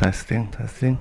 Testing, testing.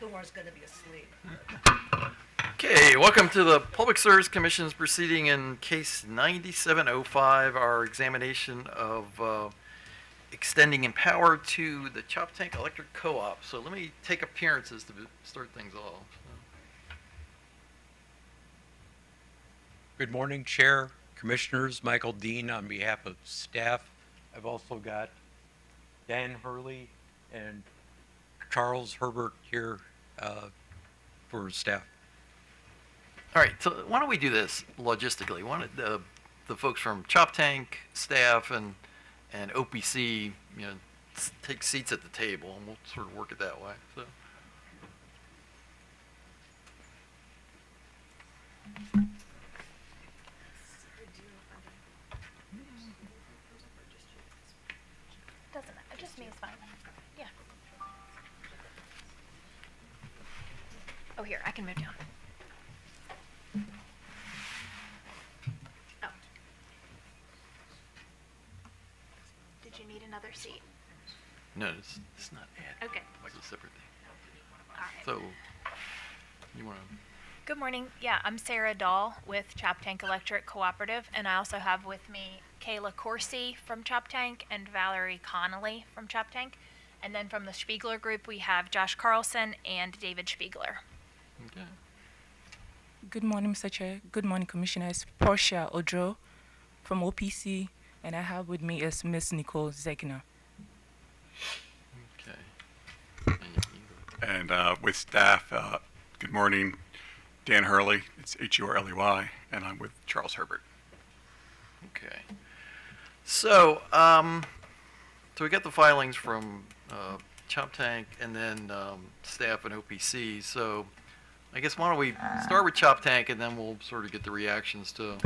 Thor's gonna be asleep. Okay, welcome to the Public Service Commission's proceeding in case 9705, our examination of extending EmPOWER to the Choptank Electric Co-op. So let me take appearances to start things off. Good morning, Chair, Commissioners. Michael Dean on behalf of staff. I've also got Dan Hurley and Charles Herbert here for staff. All right, so why don't we do this logistically? Why don't the folks from Choptank staff and OPC, take seats at the table, and we'll sort of work it that way. So. Doesn't matter. Just me is fine. Yeah. Oh, here, I can move down. Oh. Did you need another seat? No, it's not add. Okay. Like a separate thing. All right. So, you want to... Good morning. Yeah, I'm Sarah Dahl with Choptank Electric Cooperative, and I also have with me Kayla Corsi from Choptank and Valerie Connolly from Choptank. And then from the Spiegler Group, we have Josh Carlson and David Spiegler. Okay. Good morning, Mr. Chair. Good morning, Commissioners. Portia Odro from OPC, and I have with me is Miss Nicole Zegna. Okay. And with staff, good morning, Dan Hurley, it's Hurley, and I'm with Charles Herbert. Okay. So, so we got the filings from Choptank and then staff and OPC. So, I guess why don't we start with Choptank and then we'll sort of get the reactions to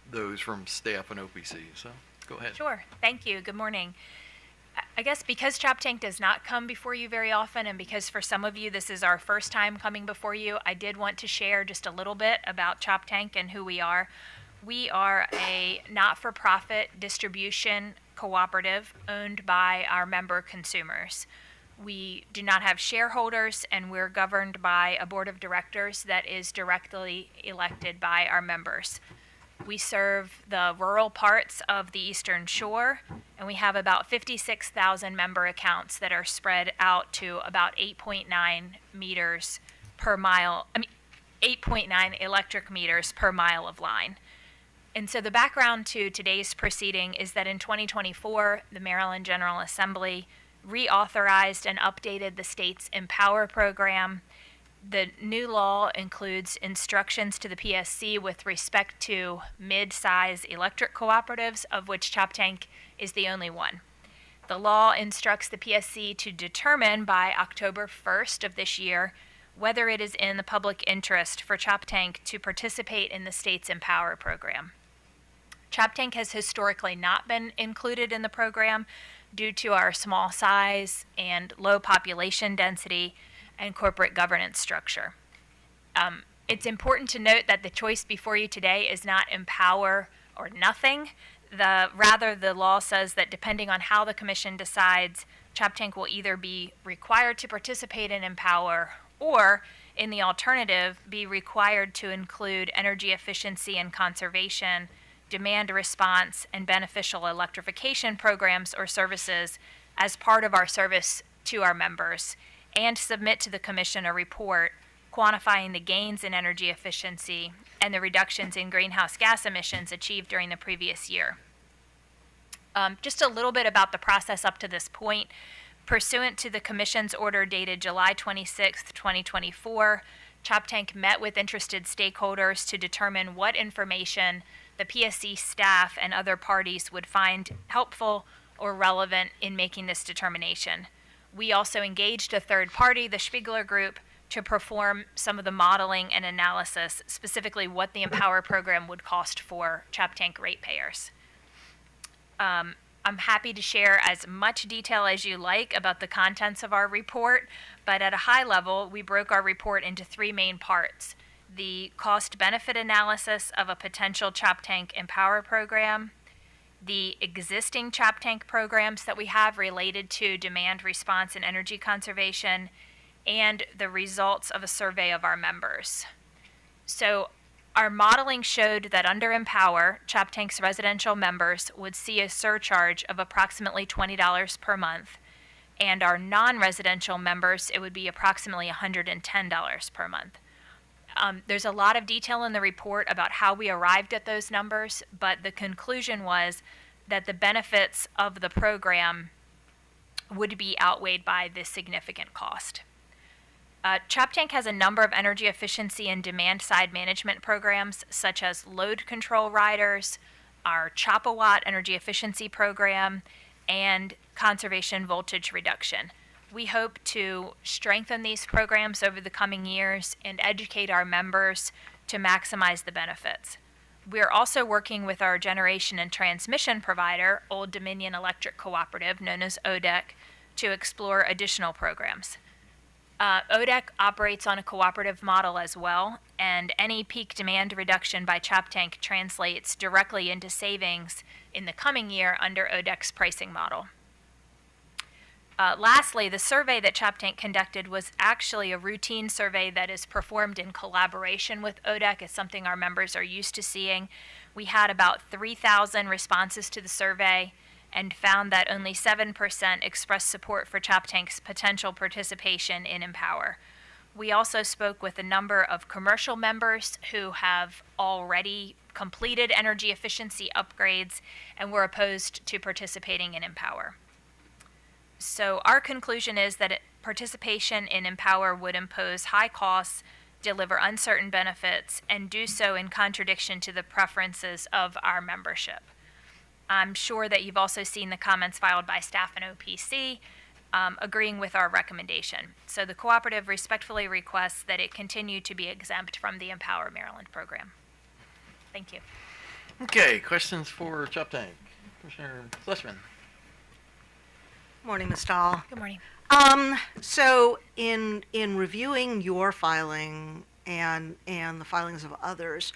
those from staff and OPC. So, go ahead. Sure. Thank you. Good morning. I guess because Choptank does not come before you very often, and because for some of you this is our first time coming before you, I did want to share just a little bit about Choptank and who we are. We are a not-for-profit distribution cooperative owned by our member consumers. We do not have shareholders, and we're governed by a board of directors that is directly elected by our members. We serve the rural parts of the Eastern Shore, and we have about 56,000 member accounts that are spread out to about 8.9 meters per mile, 8.9 electric meters per mile of line. And so the background to today's proceeding is that in 2024, the Maryland General Assembly reauthorized and updated the state's EmPOWER program. The new law includes instructions to the PSC with respect to mid-size electric cooperatives, of which Choptank is the only one. The law instructs the PSC to determine by October 1st of this year whether it is in the public interest for Choptank to participate in the state's EmPOWER program. Choptank has historically not been included in the program due to our small size and low population density and corporate governance structure. It's important to note that the choice before you today is not EmPOWER or nothing. Rather, the law says that depending on how the Commission decides, Choptank will either be required to participate in EmPOWER or, in the alternative, be required to include energy efficiency and conservation, demand response, and beneficial electrification programs or services as part of our service to our members, and submit to the Commission a report quantifying the gains in energy efficiency and the reductions in greenhouse gas emissions achieved during the previous year. Just a little bit about the process up to this point. Pursuant to the Commission's order dated July 26, 2024, Choptank met with interested stakeholders to determine what information the PSC staff and other parties would find helpful or relevant in making this determination. We also engaged a third party, the Spiegler Group, to perform some of the modeling and analysis, specifically what the EmPOWER program would cost for Choptank ratepayers. I'm happy to share as much detail as you like about the contents of our report, but at a high level, we broke our report into three main parts: the cost-benefit analysis of a potential Choptank EmPOWER program, the existing Choptank programs that we have related to demand response and energy conservation, and the results of a survey of our members. So our modeling showed that under EmPOWER, Choptank's residential members would see a surcharge of approximately $20 per month, and our non-residential members, it would be approximately $110 per month. There's a lot of detail in the report about how we arrived at those numbers, but the conclusion was that the benefits of the program would be outweighed by this significant cost. Choptank has a number of energy efficiency and demand-side management programs, such as load control riders, our Chopawatt energy efficiency program, and conservation voltage reduction. We hope to strengthen these programs over the coming years and educate our members to maximize the benefits. We are also working with our generation and transmission provider, Old Dominion Electric Cooperative, known as ODEC, to explore additional programs. ODEC operates on a cooperative model as well, and any peak demand reduction by Choptank translates directly into savings in the coming year under ODEC's pricing model. Lastly, the survey that Choptank conducted was actually a routine survey that is performed in collaboration with ODEC. It's something our members are used to seeing. We had about 3,000 responses to the survey and found that only 7% expressed support for Choptank's potential participation in EmPOWER. We also spoke with a number of commercial members who have already completed energy efficiency upgrades and were opposed to participating in EmPOWER. So our conclusion is that participation in EmPOWER would impose high costs, deliver uncertain benefits, and do so in contradiction to the preferences of our membership. I'm sure that you've also seen the comments filed by staff and OPC agreeing with our recommendation. So the cooperative respectfully requests that it continue to be exempt from the EmPOWER Maryland program. Thank you. Okay, questions for Choptank? Commissioner Schlesman. Morning, Ms. Stahl. Good morning. So in reviewing your filing and the filings of others,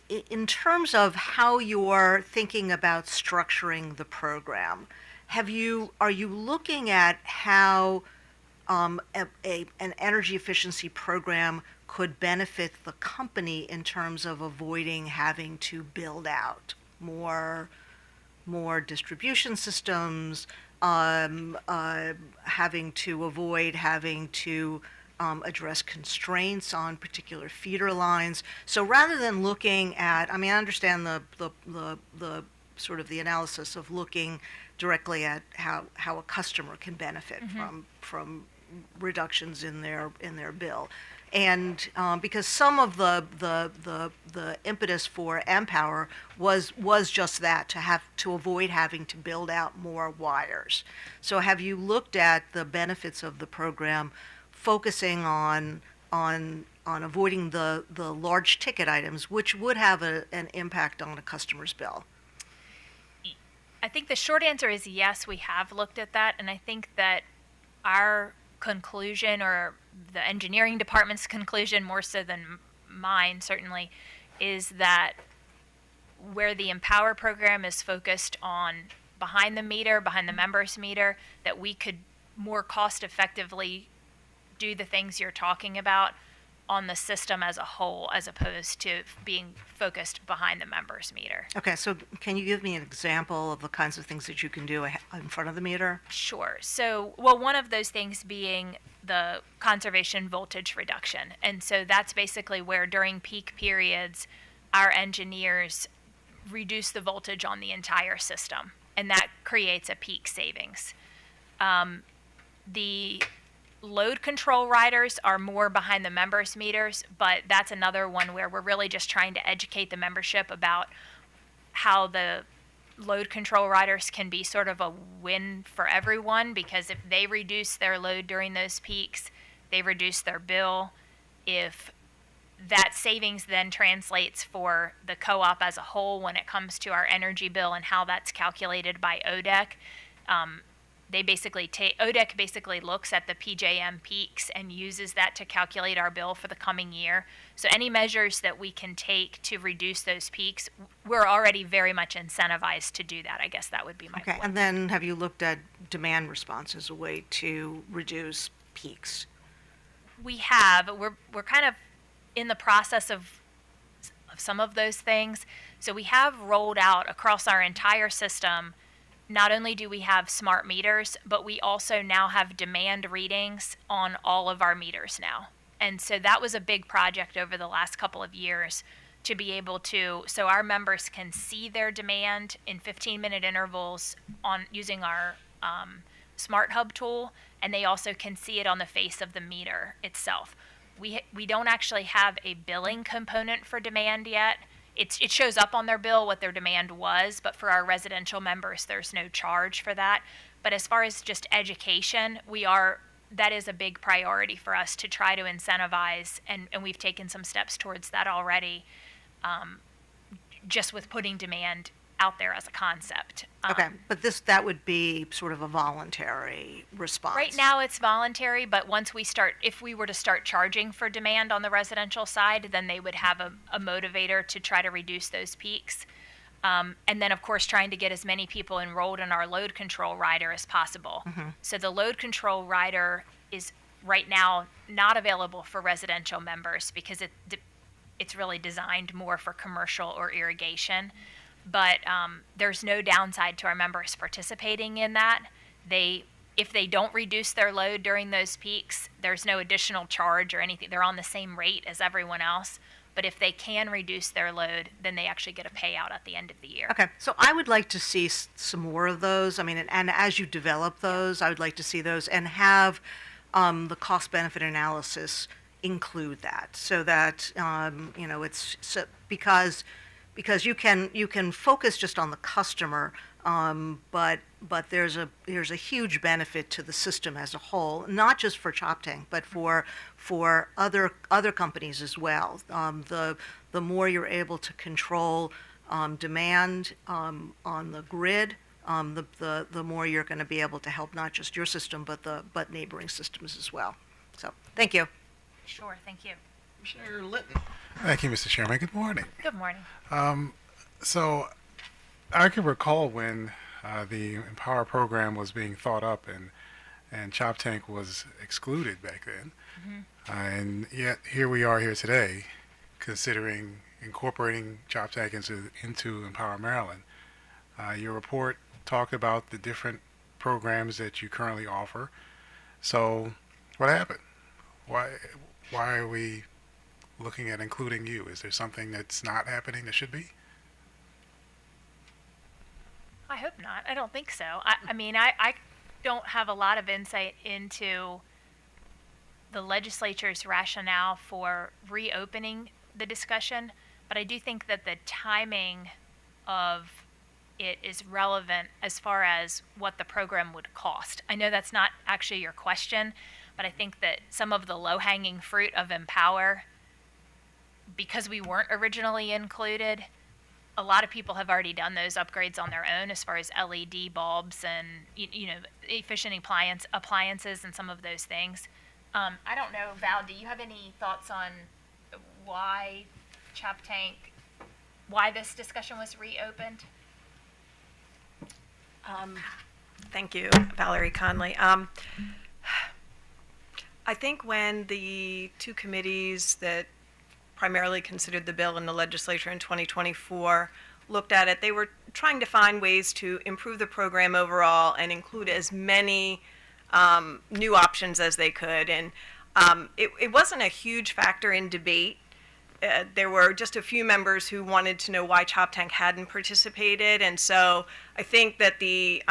in terms of how you're thinking about structuring the program, are you looking at how an energy efficiency program could benefit the company in terms of avoiding having to build out more distribution systems, having to avoid having to address constraints on particular feeder lines? So rather than looking at, I mean, I understand the sort of the analysis of looking directly at how a customer can benefit from reductions in their bill. And because some of the impetus for EmPOWER was just that, to avoid having to build out more wires. So have you looked at the benefits of the program, focusing on avoiding the large ticket items, which would have an impact on a customer's bill? I think the short answer is yes, we have looked at that, and I think that our conclusion, or the engineering department's conclusion more so than mine certainly, is that where the EmPOWER program is focused on behind the members meter, that we could more cost effectively do the things you're talking about on the system as a whole, as opposed to being focused behind the members meter. Okay, so can you give me an example of the kinds of things that you can do in front of the meter? Sure. So, well, one of those things being the conservation voltage reduction. And so that's basically where during peak periods, our engineers reduce the voltage on the entire system, and that creates a peak savings. The load control riders are more behind the members meters, but that's another one where we're really just trying to educate the membership about how the load control riders can be sort of a win for everyone, because if they reduce their load during those peaks, they reduce their bill. If that savings then translates for the co-op as a whole when it comes to our energy bill and how that's calculated by ODEC, they basically ODEC basically looks at the PJM peaks and uses that to calculate our bill for the coming year. So any measures that we can take to reduce those peaks, we're already very much incentivized to do that. I guess that would be my Okay, point. and then have you looked at demand response as a way to reduce peaks? We have. We're kind of in the process of some of those things. So we have rolled out across our entire system. Not only do we have smart meters, but we also now have demand readings on all of our meters now. And so that was a big project over the last couple of years to be able to, so our members can see their demand in 15-minute intervals on using our Smart Hub tool, and they also can see it on the face of the meter itself. We don't actually have a billing component for demand yet. It shows up on their bill what their demand was, but for our residential members, there's no charge for that. But as far as just education, that is a big priority for us to try to incentivize, and we've taken some steps towards that already, just with putting demand out there as a concept. Okay, but that would be sort of a voluntary response. Right now it's voluntary, but if we were to start charging for demand on the residential side, then they would have a motivator to try to reduce those peaks. And then, of course, trying to get as many people enrolled in our load control rider as possible. So the load control rider is right now not available for residential members because it's really designed more for commercial or irrigation. But there's no downside to our members participating in that. If they don't reduce their load during those peaks, there's no additional charge or anything. They're on the same rate as everyone else. But if they can reduce their load, then they actually get a payout at the end of the year. Okay, so I would like to see some more of those. I mean, and as you develop those, I would like to see those and have the cost-benefit analysis include that, so that because you can focus just on the customer, but there's a huge benefit to the system as a whole, not just for Choptank, but for other companies as well. The more you're able to control demand on the grid, the more you're going to be able to help not just your system but neighboring systems as well. So thank you. Sure, thank you. Commissioner Linton. Thank you, Mr. Chairman. Good morning. Good morning. So I can recall when the EmPOWER program was being thought up and Choptank was excluded back then. And yet here we are here today considering incorporating Choptank into EmPOWER Maryland. Your report talked about the different programs that you currently offer. So what happened? Why are we looking at including you? Is there something that's not happening that should be? I hope not. I don't think so. I mean, I don't have a lot of insight into the legislature's rationale for reopening the discussion, but I do think that the timing of it is relevant as far as what the program would cost. I know that's not actually your question, but I think that some of the low-hanging fruit of EmPOWER, because we weren't originally included, a lot of people have already done those upgrades on their own as far as LED bulbs and efficient appliances and some of those things. I don't know, Val, do you have any thoughts on why this discussion was reopened? Thank you, Valerie Conley. I think when the two committees that primarily considered the bill in the legislature in 2024 looked at it, they were trying to find ways to improve the program overall and include as many new options as they could. And it wasn't a huge factor in debate. There were just a few members who wanted to know why Choptank hadn't participated, and so I think that the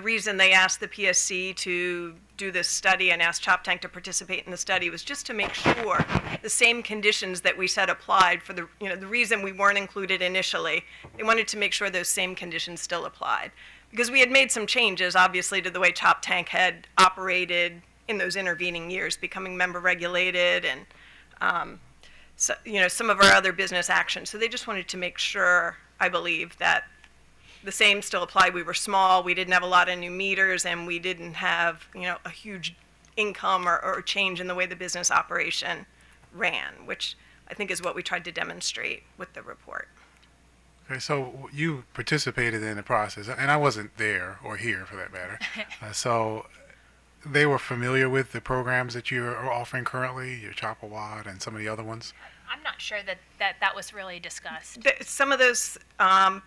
reason they asked the PSC to do this study and asked Choptank to participate in the study was just to make sure the same conditions that we said applied for the reason we weren't included initially. They wanted to make sure those same conditions still applied, because we had made some changes, obviously, to the way Choptank had operated in those intervening years, becoming member regulated and so, some of our other business actions. So they just wanted to make sure, I believe, that the same still applied. We were small, we didn't have a lot of new meters, and we didn't have, a huge income or change in the way the business operation ran, which I think is what we tried to demonstrate with the report. Okay, so you participated in the process, and I wasn't there or here for that matter. So they were familiar with the programs that you are offering currently, your Choptank and some of the other ones? I'm not sure that was really discussed. Some of those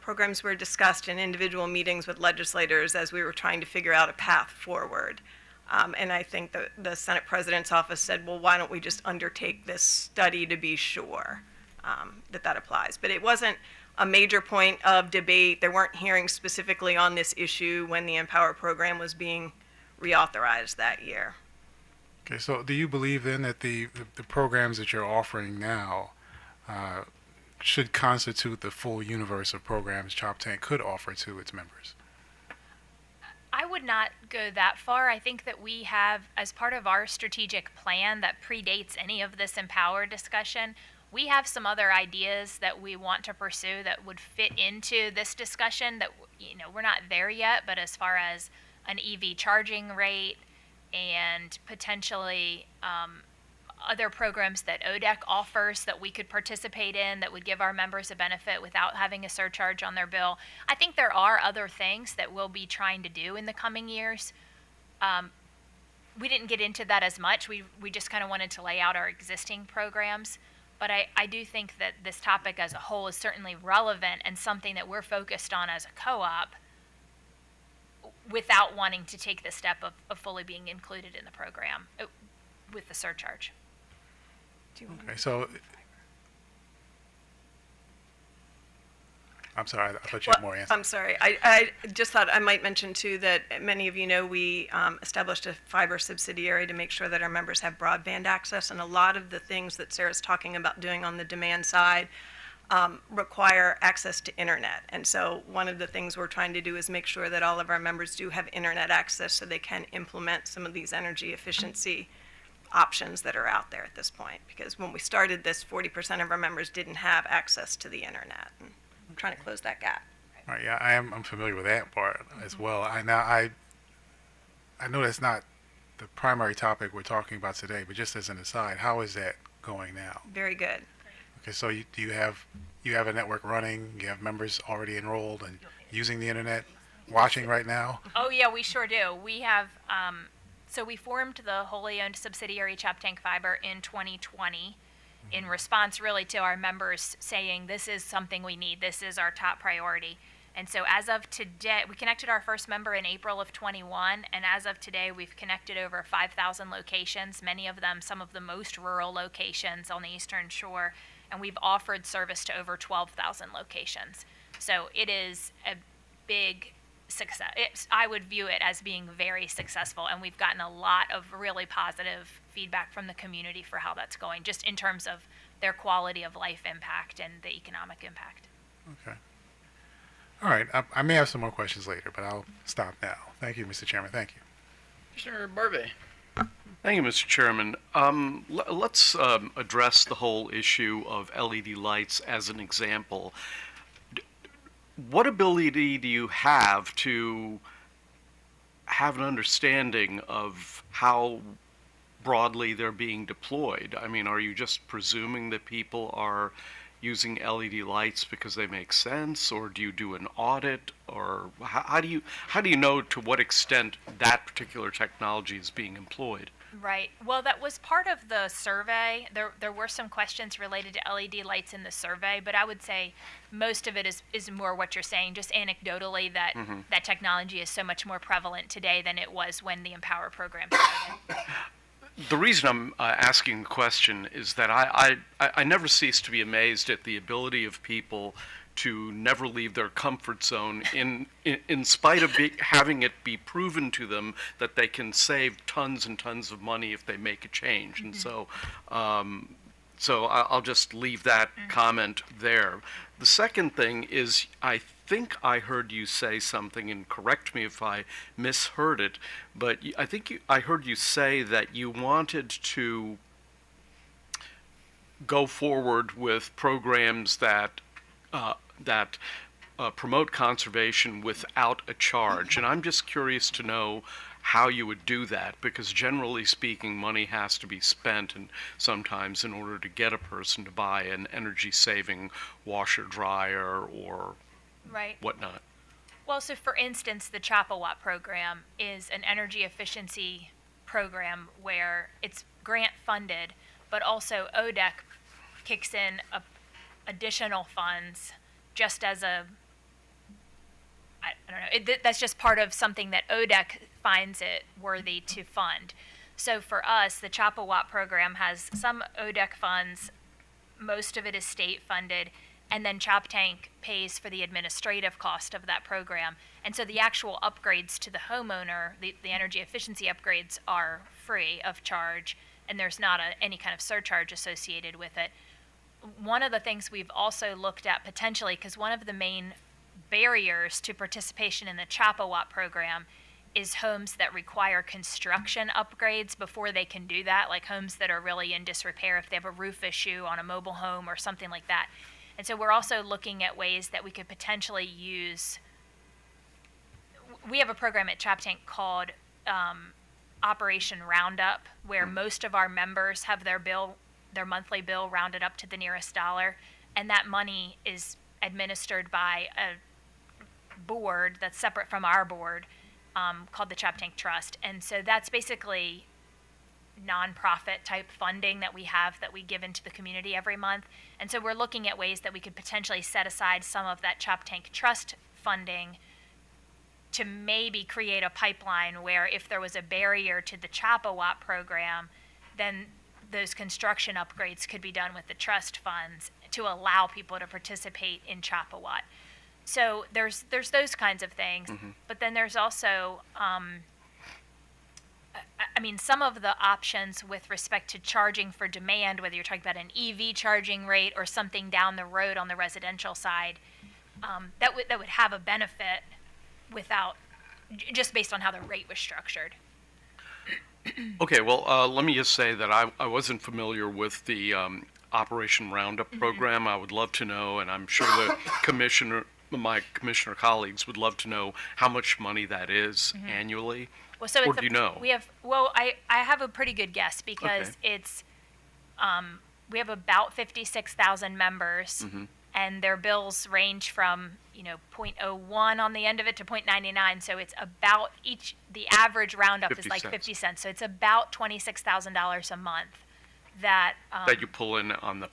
programs were discussed in individual meetings with legislators as we were trying to figure out a path forward. And I think the Senate President's office said, well, why don't we just undertake this study to be sure that applies. But it wasn't a major point of debate. There weren't hearings specifically on this issue when the EmPOWER program was being reauthorized that year. Okay, so do you believe then that the programs that you're offering now should constitute the full universe of programs Choptank could offer to its members? I would not go that far. I think that we have, as part of our strategic plan that predates any of this EmPOWER discussion, we have some other ideas that we want to pursue that would fit into this discussion that, we're not there yet, but as far as an EV charging rate and potentially other programs that ODEC offers that we could participate in that would give our members a benefit without having a surcharge on their bill. I think there are other things that we'll be trying to do in the coming years. We didn't get into that as much. We just kind of wanted to lay out our existing programs. But I do think that this topic as a whole is certainly relevant and something that we're focused on as a co-op without wanting to take the step of fully being included in the program with the surcharge. Okay, so I'm sorry, I thought you had more answers. I'm sorry. I just thought I might mention, too, that many of you know we established a fiber subsidiary to make sure that our members have broadband access, and a lot of the things that Sarah's talking about doing on the demand side require access to internet. And so one of the things we're trying to do is make sure that all of our members do have internet access so they can implement some of these energy efficiency options that are out there at this point. Because when we started this, 40% of our members didn't have access to the internet. And I'm trying to close that gap. All right, yeah, I'm familiar with that part as well. I know that's not the primary topic we're talking about today, but just as an aside, how is that going now? Very good. Okay, so do you have a network running? You have members already enrolled and using the internet, watching right now? Oh, yeah, we sure do. We have, so we formed the wholly owned subsidiary Choptank Fiber in 2020 in response really to our members saying this is something we need, this is our top priority. And so as of today, we connected our first member in April of 21, and as of today, we've connected over 5,000 locations, many of them some of the most rural locations on the Eastern Shore, and we've offered service to over 12,000 locations. So it is a big success. I would view it as being very successful, and we've gotten a lot of really positive feedback from the community for how that's going, just in terms of their quality of life impact and the economic impact. Okay. All right, I may have some more questions later, but I'll stop now. Thank you, Mr. Chairman. Thank you. Commissioner Barbe. Thank you, Mr. Chairman. Let's address the whole issue of LED lights as an example. What ability do you have to have an understanding of how broadly they're being deployed? I mean, are you just presuming that people are using LED lights because they make sense, or do you do an audit, or how do you know to what extent that particular technology is being employed? Right. Well, that was part of the survey. There were some questions related to LED lights in the survey, but I would say most of it is more what you're saying, just anecdotally that that technology is so much more prevalent today than it was when the EmPOWER program started. The reason I'm asking the question is that I never cease to be amazed at the ability of people to never leave their comfort zone in spite of having it be proven to them that they can save tons and tons of money if they make a change. And so I'll just leave that comment there. The second thing is, I think I heard you say something, and correct me if I misheard it, but I think I heard you say that you wanted to go forward with programs that promote conservation without a charge. And I'm just curious to know how you would do that, because generally speaking, money has to be spent, and sometimes in order to get a person to buy an energy-saving washer dryer or Right. whatnot. Well, so for instance, the Choptank program is an energy efficiency program where it's grant funded, but also ODEC kicks in additional funds just as a, I don't know, that's just part of something that ODEC finds it worthy to fund. So for us, the Choptank program has some ODEC funds, most of it is state funded, and then Choptank pays for the administrative cost of that program. And so the actual upgrades to the homeowner, the energy efficiency upgrades, are free of charge, and there's not any kind of surcharge associated with it. One of the things we've also looked at potentially, because one of the main barriers to participation in the Choptank program is homes that require construction upgrades before they can do that, like homes that are really in disrepair if they have a roof issue on a mobile home or something like that. And so we're also looking at ways that we could potentially use. We have a program at Choptank called Operation Roundup, where most of our members have their monthly bill rounded up to the nearest dollar, and that money is administered by a board that's separate from our board, called the Choptank Trust. And so that's basically nonprofit type funding that we have that we give into the community every month. And so we're looking at ways that we could potentially set aside some of that Choptank Trust funding to maybe create a pipeline where if there was a barrier to the Choptank program, then those construction upgrades could be done with the trust funds to allow people to participate in Choptank. So there's those kinds of things, but then there's also some of the options with respect to charging for demand, whether you're talking about an EV charging rate or something down the road on the residential side, that would have a benefit without, just based on how the rate was structured. Okay, well, let me just say that I wasn't familiar with the Operation Roundup program. I would love to know, and I'm sure my commissioner colleagues would love to know how much money that is annually. Well, so Or do you know? I have a pretty good guess because Okay. it's, we have about 56,000 members, and their bills range from, 0.01 on the end of it to 0.99. So it's about the average roundup 50 is like cents. 50 cents. So it's about $26,000 a month that, That you pull in on the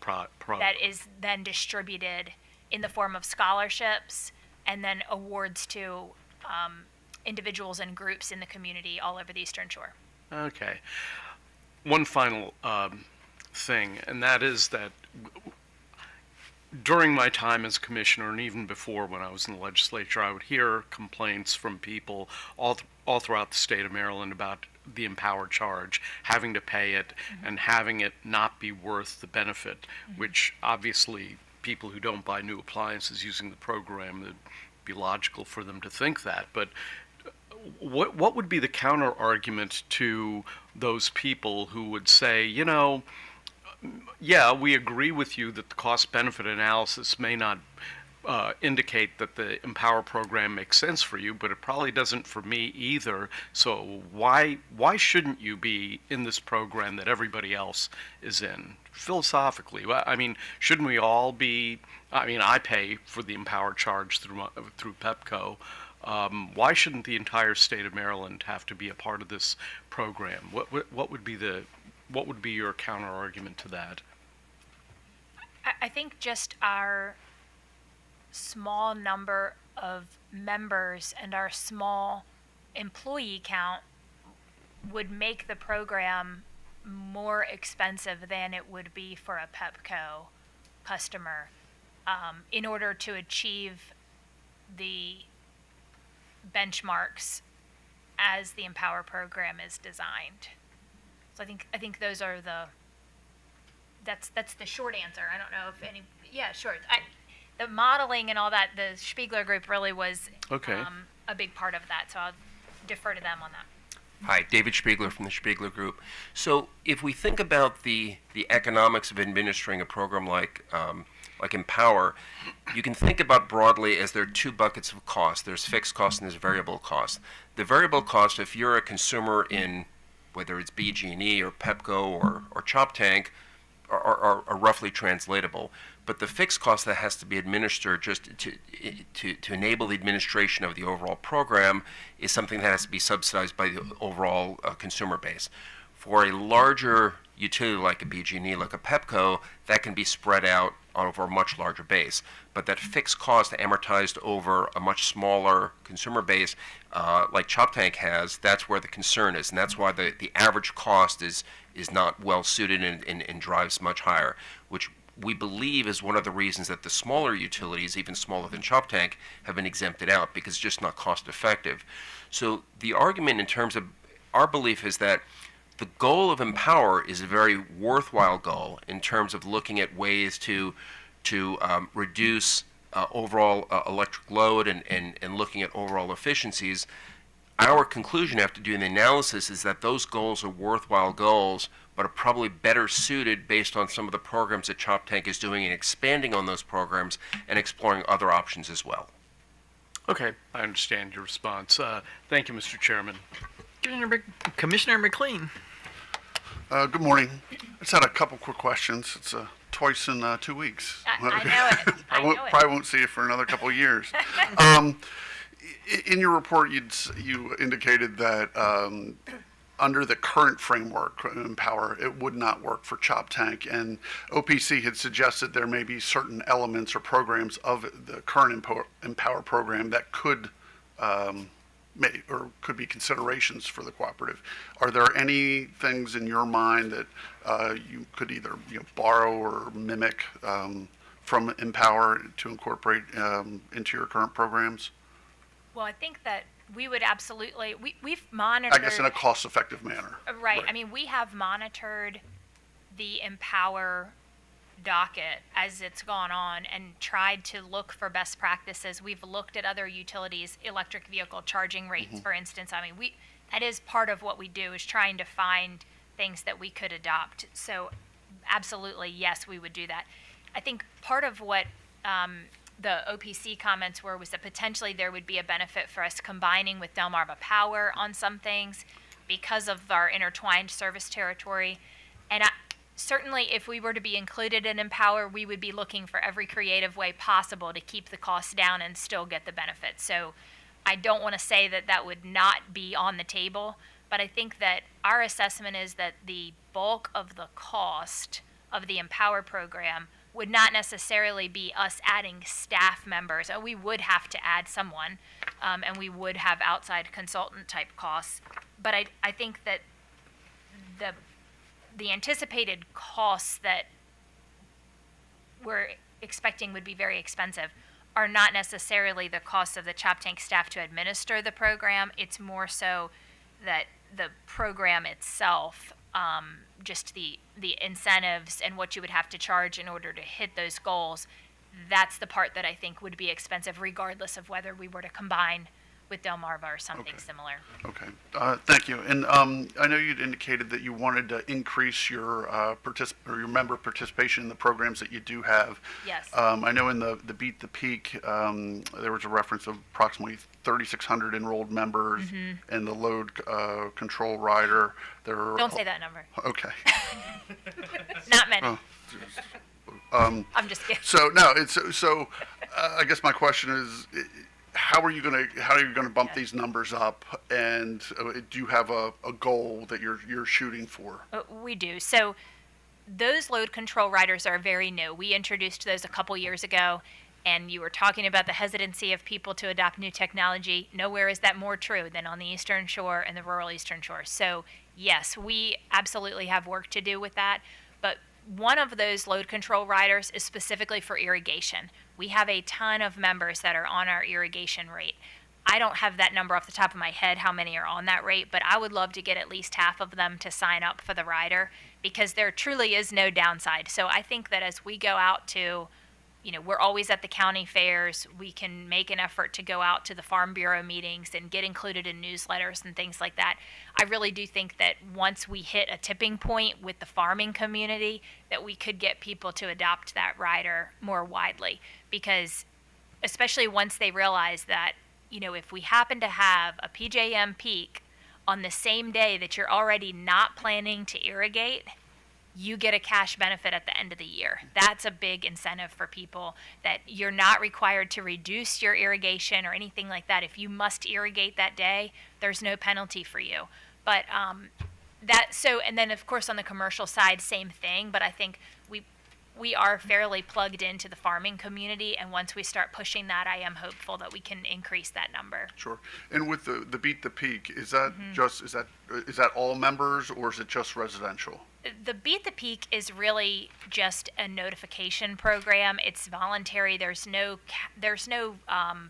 that is then distributed in the form of scholarships and then awards to individuals and groups in the community all over the Eastern Shore. Okay. One final thing, and that is that during my time as commissioner, and even before when I was in the legislature, I would hear complaints from people all throughout the state of Maryland about the EmPOWER charge, having to pay it, and having it not be worth the benefit, which obviously people who don't buy new appliances using the program, it'd be logical for them to think that. But what would be the counter argument to those people who would say, yeah, we agree with you that the cost-benefit analysis may not indicate that the EmPOWER program makes sense for you, but it probably doesn't for me either. So why shouldn't you be in this program that everybody else is in? Philosophically, shouldn't we all be? I pay for the EmPOWER charge through PEPCO. Why shouldn't the entire state of Maryland have to be a part of this program? What would be your counter argument to that? I think just our small number of members and our small employee count would make the program more expensive than it would be for a PEPCO customer in order to achieve the benchmarks as the EmPOWER program is designed. So I think those are that's the short answer. I don't know if any. Yeah, sure. The modeling and all that, the Spiegler Group really was Okay. A big part of that. So I'll defer to them on that. Hi, David Spiegler from the Spiegler Group. So if we think about the economics of administering a program like like EmPOWER, you can think about broadly as there are two buckets of cost. There's fixed cost and there's variable cost. The variable cost, if you're a consumer in whether it's BG&E or Pepco or Choptank, are roughly translatable. But the fixed cost that has to be administered just to enable the administration of the overall program is something that has to be subsidized by the overall consumer base. For a larger utility like a BG&E, like a Pepco, that can be spread out over a much larger base. But that fixed cost amortized over a much smaller consumer base, like Choptank has, that's where the concern is. And that's why the average cost is not well suited and drives much higher, which we believe is one of the reasons that the smaller utilities, even smaller than Choptank, have been exempted out, because it's just not cost effective. So the argument in terms of our belief is that the goal of EmPOWER is a very worthwhile goal in terms of looking at ways to reduce overall electric load and looking at overall efficiencies. Our conclusion after doing the analysis is that those goals are worthwhile goals, but are probably better suited based on some of the programs that Choptank is doing and expanding on those programs and exploring other options as well. Okay, I understand your response. Thank you, Mr. Chairman. Commissioner McLean. Good morning. I just had a couple quick questions. It's twice in 2 weeks. I know it. I know it. Probably won't see you for another couple of years. In your report, you indicated that under the current framework, EmPOWER, it would not work for Choptank, and OPC had suggested there may be certain elements or programs of the current EmPOWER program that could could be considerations for the cooperative. Are there any things in your mind that you could either borrow or mimic from EmPOWER to incorporate into your current programs? Well, I think that we would absolutely, we've monitored. I guess in a cost-effective manner. Right. I mean, we have monitored the EmPOWER docket as it's gone on and tried to look for best practices. We've looked at other utilities, electric vehicle charging rates, for instance. I mean, that is part of what we do, is trying to find things that we could adopt. So absolutely, yes, we would do that. I think part of what the OPC comments were was that potentially there would be a benefit for us combining with Delmarva Power on some things because of our intertwined service territory. And certainly if we were to be included in EmPOWER, we would be looking for every creative way possible to keep the costs down and still get the benefits. So I don't want to say that that would not be on the table, but I think that our assessment is that the bulk of the cost of the EmPOWER program would not necessarily be us adding staff members. We would have to add someone, and we would have outside consultant type costs. But I think that the anticipated costs that we're expecting would be very expensive are not necessarily the costs of the Choptank staff to administer the program. It's more so that the program itself, just the incentives and what you would have to charge in order to hit those goals, that's the part that I think would be expensive regardless of whether we were to combine with Delmarva or something similar. Okay, thank you. And I know you'd indicated that you wanted to increase your your member participation in the programs that you do have. Yes. I know in the Beat the Peak, there was a reference of approximately 3,600 enrolled members, and the load control rider. Don't say that number. Okay. Not many. Oh. I'm just kidding. So no, I guess my question is, how are you gonna bump these numbers up, and do you have a goal that you're shooting for? We do. So those load control riders are very new. We introduced those a couple years ago, and you were talking about the hesitancy of people to adopt new technology. Nowhere is that more true than on the Eastern Shore and the rural Eastern Shore. So yes, we absolutely have work to do with that. But one of those load control riders is specifically for irrigation. We have a ton of members that are on our irrigation rate. I don't have that number off the top of my head, how many are on that rate, but I would love to get at least half of them to sign up for the rider, because there truly is no downside. So I think that as we go out to we're always at the county fairs. We can make an effort to go out to the Farm Bureau meetings and get included in newsletters and things like that. I really do think that once we hit a tipping point with the farming community, that we could get people to adopt that rider more widely. Because especially once they realize that, if we happen to have a PJM peak on the same day that you're already not planning to irrigate, you get a cash benefit at the end of the year. That's a big incentive for people, that you're not required to reduce your irrigation or anything like that. If you must irrigate that day, there's no penalty for you. But and then of course on the commercial side, same thing. But I think we are fairly plugged into the farming community, and once we start pushing that, I am hopeful that we can increase that number. Sure. And with the Beat the Peak, is that is that all members, or is it just residential? The Beat the Peak is really just a notification program. It's voluntary. There's no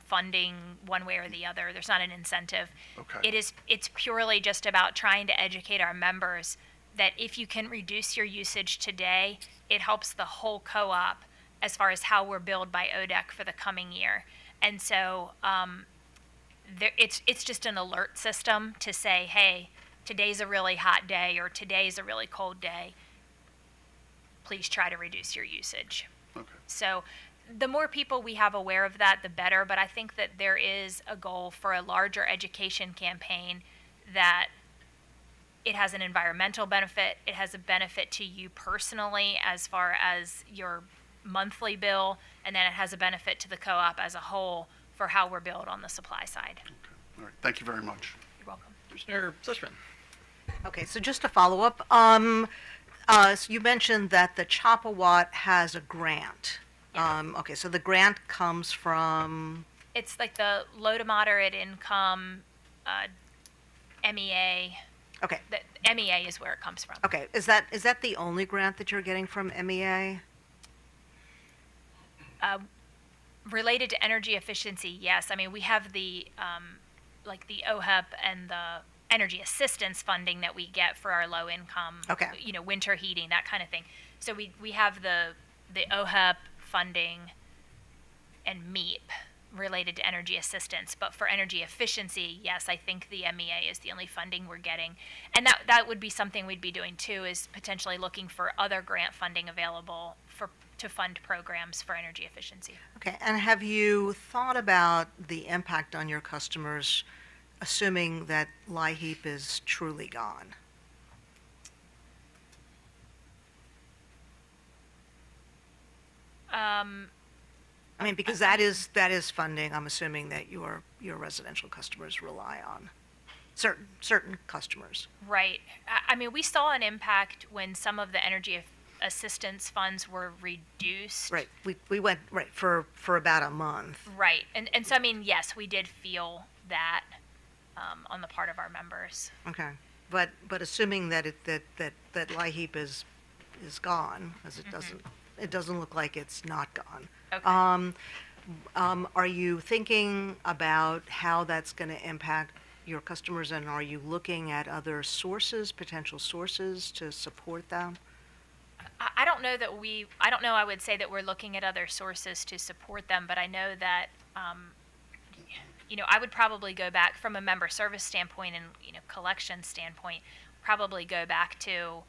funding one way or the other. There's not an incentive. Okay. It's purely just about trying to educate our members that if you can reduce your usage today, it helps the whole co-op as far as how we're billed by ODEC for the coming year. And so it's just an alert system to say, hey, today's a really hot day or today's a really cold day. Please try to reduce your usage. Okay. So the more people we have aware of that, the better. But I think that there is a goal for a larger education campaign, that it has an environmental benefit. It has a benefit to you personally as far as your monthly bill, and then it has a benefit to the co-op as a whole for how we're billed on the supply side. Okay. All right. Thank you very much. You're welcome. Commissioner Sushman. Okay, so just to follow up, so you mentioned that the Choptank has a grant. Okay, so the grant comes from, It's like the low to moderate income MEA. okay, The MEA is where it comes from. okay, is that the only grant that you're getting from MEA? Related to energy efficiency, yes. I mean, we have the like the OHEP and the energy assistance funding that we get for our low income, Okay. Winter heating, that kind of thing. So we have the OHEP funding and MEEP related to energy assistance. But for energy efficiency, yes, I think the MEA is the only funding we're getting. And that would be something we'd be doing too, is potentially looking for other grant funding available to fund programs for energy efficiency. Okay, and have you thought about the impact on your customers, assuming that LIHEAP is truly gone? I mean, because that is funding, I'm assuming, that your residential customers rely on. Certain customers. Right. I mean, we saw an impact when some of the energy assistance funds were reduced. Right. We went for about a month. Right. And so, I mean, yes, we did feel that on the part of our members. Okay. But assuming that that LIHEAP is gone, as it doesn't look like it's not gone. Okay. Are you thinking about how that's going to impact your customers, and are you looking at other potential sources to support them? I don't know that I would say that we're looking at other sources to support them, but I know that, I would probably go back from a member service standpoint and, collection standpoint, probably go back to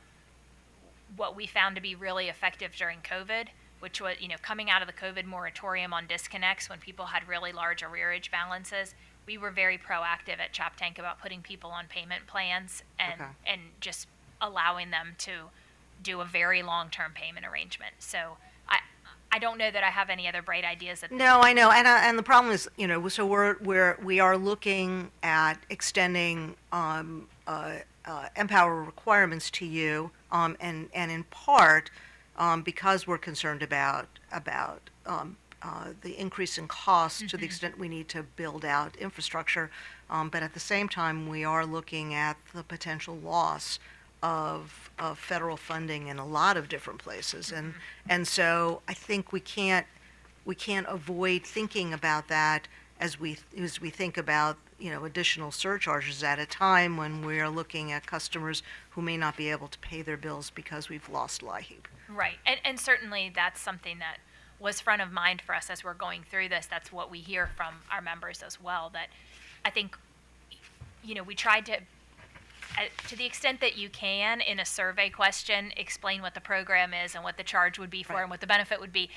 what we found to be really effective during COVID, which was, coming out of the COVID moratorium on disconnects when people had really large arrearage balances. We were very proactive at Choptank about putting people on payment plans and just allowing them to do a very long-term payment arrangement. So I don't know that I have any other bright ideas. No, I know, and the problem is, so we are looking at extending EmPOWER requirements to you, and in part because we're concerned about the increase in costs to the extent we need to build out infrastructure, but at the same time we are looking at the potential loss of federal funding in a lot of different places, and so I think we can't avoid thinking about that as we think about additional surcharges at a time when we are looking at customers who may not be able to pay their bills because we've lost LIHEAP. Right, and certainly that's something that was front of mind for us as we're going through this. That's what we hear from our members as well, that I think, we tried to the extent that you can, in a survey question, explain what the program is and what the charge would be for Right. and what the benefit would be.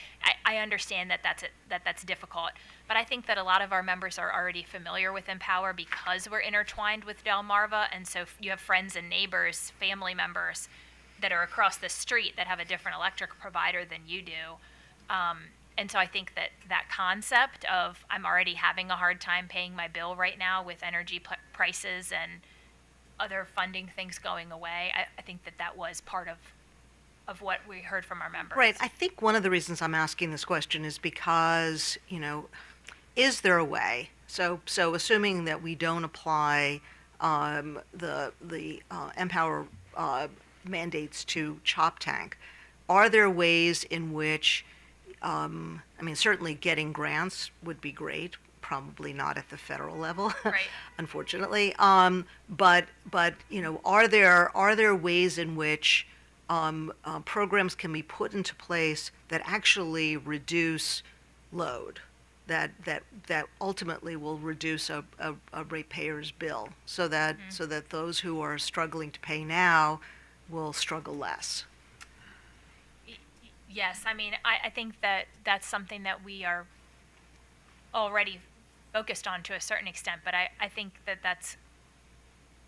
I understand that that's difficult, but I think that a lot of our members are already familiar with EmPOWER because we're intertwined with Delmarva, and so you have friends and neighbors, family members that are across the street that have a different electric provider than you do. And so I think that concept of I'm already having a hard time paying my bill right now with energy prices and other funding things going away, I think that was part of what we heard from our members. Right. I think one of the reasons I'm asking this question is because, is there a way? So assuming that we don't apply the EmPOWER mandates to Choptank, are there ways in which, certainly getting grants would be great. Probably not at the federal level, Right. unfortunately. But are there ways in which programs can be put into place that actually reduce load, that ultimately will reduce a ratepayer's bill, so that those who are struggling to pay now will struggle less? Yes, I think that's something that we are already focused on to a certain extent, but I think that's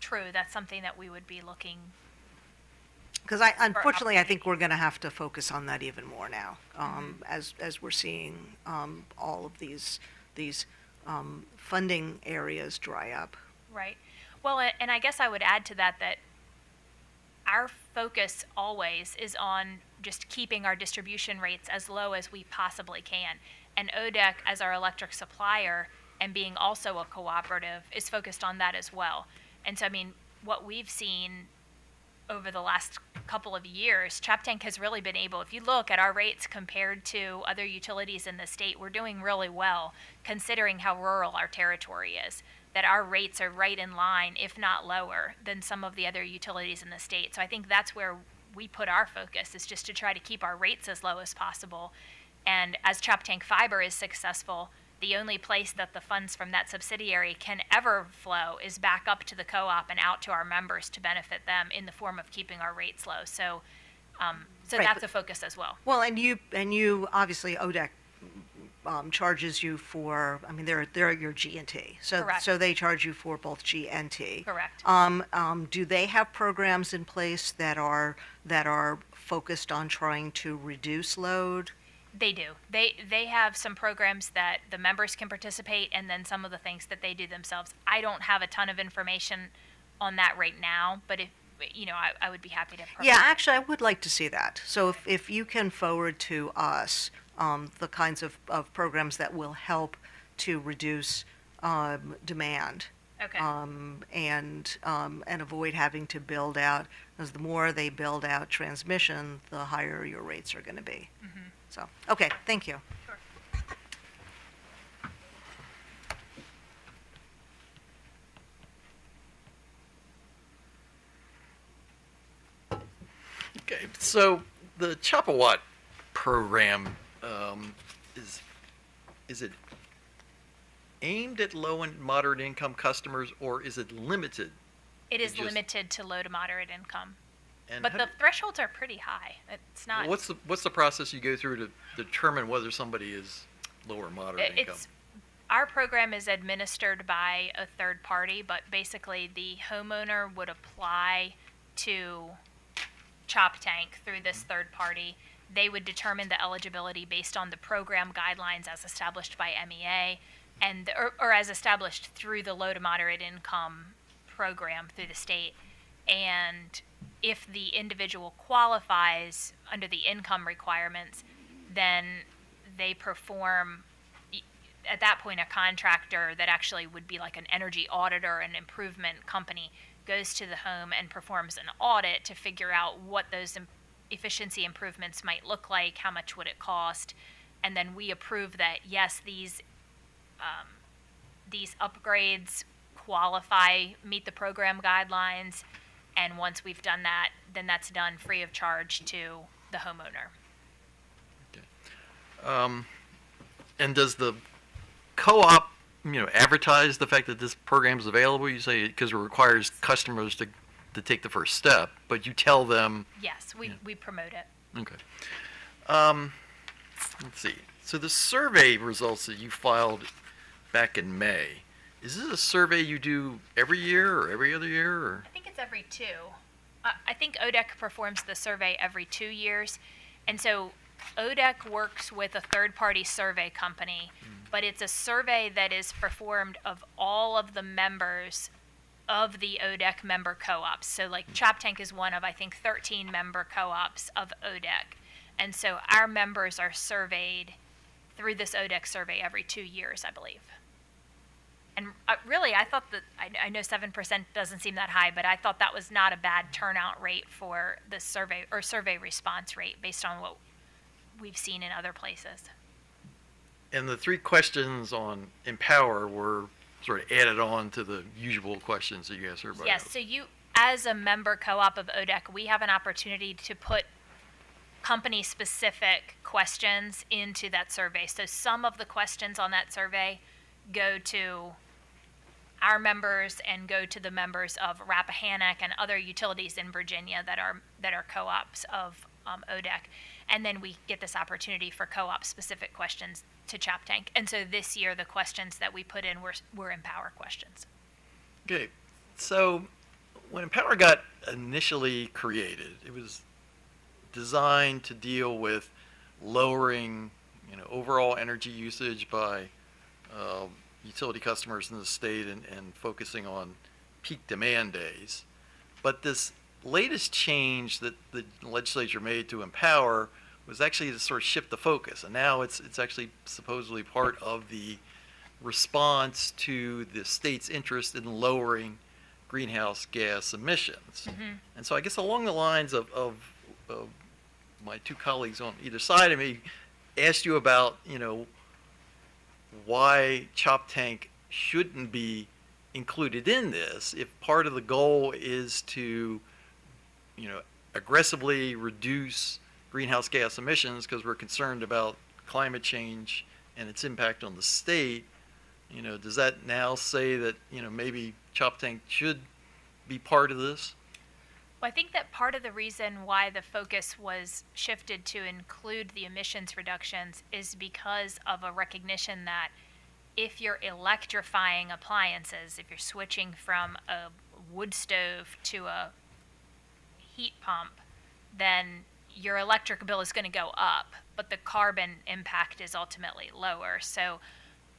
true. That's something that we would be looking. Because unfortunately, I think we're going to have to focus on that even more now, as we're seeing all of these funding areas dry up. Right. Well, and I guess I would add to that our focus always is on just keeping our distribution rates as low as we possibly can. And ODEC, as our electric supplier and being also a cooperative, is focused on that as well. And so, what we've seen over the last couple of years, Choptank has really been able, if you look at our rates compared to other utilities in the state, we're doing really well considering how rural our territory is. That our rates are right in line, if not lower, than some of the other utilities in the state. So I think that's where we put our focus, is just to try to keep our rates as low as possible. And as Choptank Fiber is successful, the only place that the funds from that subsidiary can ever flow is back up to the co-op and out to our members to benefit them in the form of keeping our rates low. So, Right, that's a focus as well. Well, and you obviously ODEC charges you for. They're your G&T, Correct. so they charge you for both G and T. Correct. Do they have programs in place that are focused on trying to reduce load? They do. They have some programs that the members can participate, and then some of the things that they do themselves. I don't have a ton of information on that right now, but if I would be happy to provide. Yeah, actually, I would like to see that. So if you can forward to us the kinds of programs that will help to reduce demand. Okay. And avoid having to build out, because the more they build out transmission, the higher your rates are going to be. Mm-hmm. So, okay, thank you. Sure. Okay, so the Chopawatt program is it aimed at low and moderate income customers, or is it limited? It is just- limited to low to moderate income, And but how the thresholds are pretty high. It's not. what's the process you go through to determine whether somebody is low or moderate income? Our program is administered by a third party, but basically the homeowner would apply to Choptank through this third party. They would determine the eligibility based on the program guidelines as established by MEA and or as established through the low to moderate income program through the state. And if the individual qualifies under the income requirements, then they perform, at that point, a contractor that actually would be like an energy auditor, an improvement company, goes to the home and performs an audit to figure out what those efficiency improvements might look like, how much would it cost, and then we approve that, yes, these upgrades qualify, meet the program guidelines, and once we've done that, then that's done free of charge to the homeowner. And does the co-op, advertise the fact that this program is available? You say because it requires customers to take the first step, but you tell them. Yes, we promote it. Okay. Let's see. So the survey results that you filed back in May, is this a survey you do every year or every other year? Or? I think it's every 2. I think ODEC performs the survey every 2 years. And so ODEC works with a third-party survey company, but it's a survey that is performed of all of the members of the ODEC member co-ops. So like Choptank is one of, I think, 13 member co-ops of ODEC. And so our members are surveyed through this ODEC survey every 2 years, I believe. And really, I thought that, I know 7% doesn't seem that high, but I thought that was not a bad turnout rate for the survey, or survey response rate, based on what we've seen in other places. And the 3 questions on EmPOWER were sort of added on to the usual questions that you asked everybody. Yes, so you, as a member co-op of ODEC, we have an opportunity to put company-specific questions into that survey. So some of the questions on that survey go to our members and go to the members of Rappahannock and other utilities in Virginia that are co-ops of ODEC. And then we get this opportunity for co-op specific questions to Choptank. And so this year, the questions that we put in were EmPOWER questions. Okay, so when EmPOWER got initially created, it was designed to deal with lowering, overall energy usage by utility customers in the state and focusing on peak demand days. But this latest change that the legislature made to EmPOWER was actually to sort of shift the focus, and now it's actually supposedly part of the response to the state's interest in lowering greenhouse gas emissions. Mm-hmm. And so I guess along the lines of my 2 colleagues on either side of me asked you about, why Choptank shouldn't be included in this if part of the goal is to, aggressively reduce greenhouse gas emissions because we're concerned about climate change and its impact on the state. Does that now say that, maybe Choptank should be part of this? Well, I think that part of the reason why the focus was shifted to include the emissions reductions is because of a recognition that if you're electrifying appliances, if you're switching from a wood stove to a heat pump, then your electric bill is going to go up, but the carbon impact is ultimately lower. So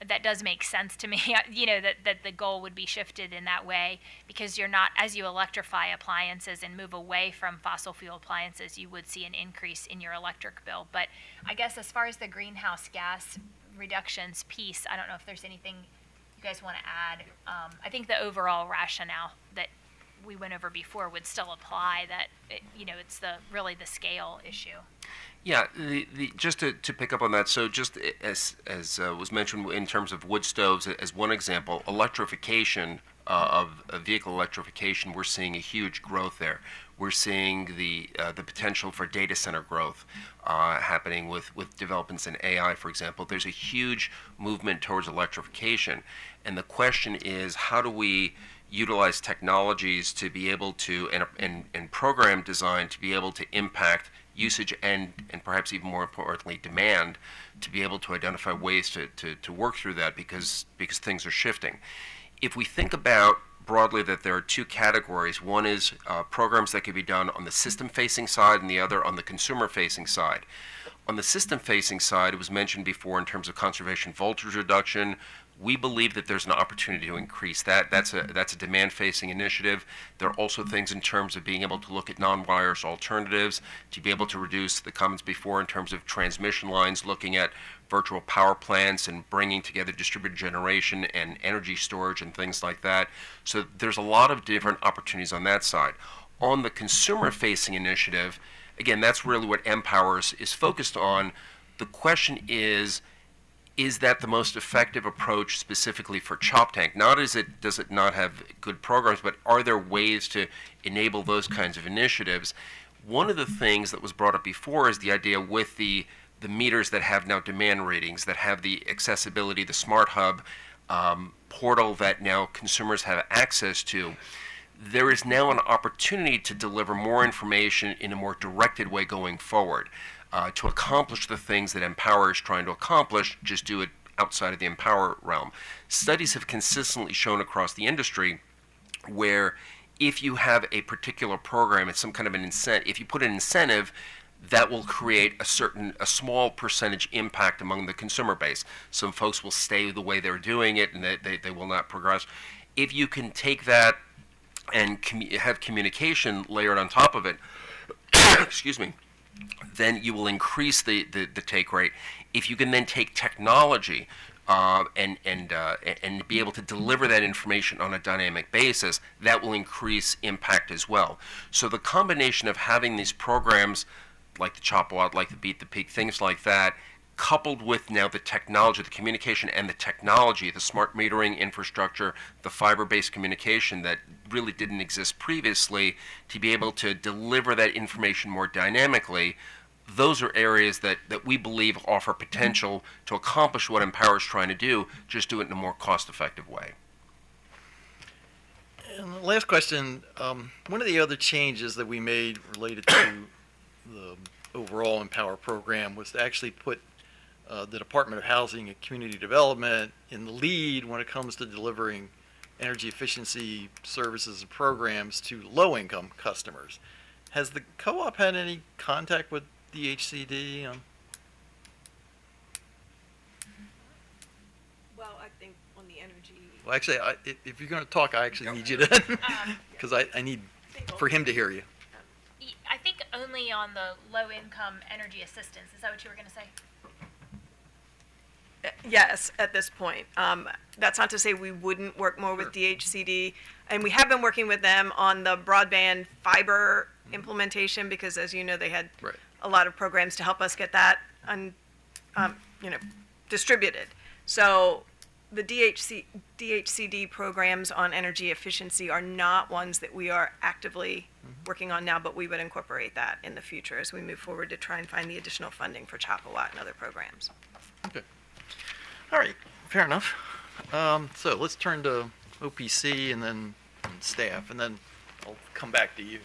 that does make sense to me, that the goal would be shifted in that way, because you're not, as you electrify appliances and move away from fossil fuel appliances, you would see an increase in your electric bill. But I guess as far as the greenhouse gas reductions piece, I don't know if there's anything you guys want to add. I think the overall rationale that we went over before would still apply, that it's really the scale issue. Yeah, just to pick up on that, so just as was mentioned in terms of wood stoves, as one example, electrification of vehicle electrification, we're seeing a huge growth there. We're seeing the potential for data center growth happening with developments in AI, for example. There's a huge movement towards electrification, and the question is, how do we utilize technologies to be able to, and program design to be able to impact usage and perhaps even more importantly demand, to be able to identify ways to work through that because things are shifting. If we think about broadly that there are 2 categories, one is programs that can be done on the system-facing side and the other on the consumer-facing side. On the system-facing side, it was mentioned before in terms of conservation voltage reduction. We believe that there's an opportunity to increase that. That's a demand-facing initiative. There are also things in terms of being able to look at non-wires alternatives, to be able to reduce the comments before in terms of transmission lines, looking at virtual power plants and bringing together distributed generation and energy storage and things like that. So there's a lot of different opportunities on that side. On the consumer-facing initiative, again, that's really what EmPOWER is focused on. The question is that the most effective approach specifically for Choptank? Not does it not have good programs, but are there ways to enable those kinds of initiatives? One of the things that was brought up before is the idea with the the meters that have now demand ratings, that have the accessibility, the smart hub portal that now consumers have access to, there is now an opportunity to deliver more information in a more directed way going forward. To accomplish the things that EmPOWER is trying to accomplish, just do it outside of the EmPOWER realm. Studies have consistently shown across the industry where if you have a particular program, it's some kind of an incentive, if you put an incentive, that will create a small percentage impact among the consumer base. Some folks will stay the way they're doing it and they will not progress. If you can take that and have communication layered on top of it, excuse me, then you will increase the take rate. If you can then take technology and be able to deliver that information on a dynamic basis, that will increase impact as well. So the combination of having these programs like the Chop Watt, like the Beat the Peak, things like that, coupled with now the technology, the communication and the technology, the smart metering infrastructure, the fiber-based communication that really didn't exist previously, to be able to deliver that information more dynamically, those are areas that we believe offer potential to accomplish what EmPOWER is trying to do, just do it in a more cost-effective way. And the last question, one of the other changes that we made related to the overall EmPOWER program was to actually put the Department of Housing and Community Development in the lead when it comes to delivering energy efficiency services and programs to low-income customers. Has the co-op had any contact with DHCD? Well, I think on the energy. Well, actually, if you're going to talk, I actually need you to, because I need for him to hear you. I think only on the low-income energy assistance. Is that what you were going to say? Yes, at this point. That's not to say we wouldn't work more with DHCD, and we have been working with them on the broadband fiber implementation because, as you know, they had a lot of programs to help us get that distributed. So the DHCD programs on energy efficiency are not ones that we are actively working on now, but we would incorporate that in the future as we move forward to try and find the additional funding for Chop Watt and other programs. Okay. All right. Fair enough. So let's turn to OPC and then staff, and then I'll come back to you.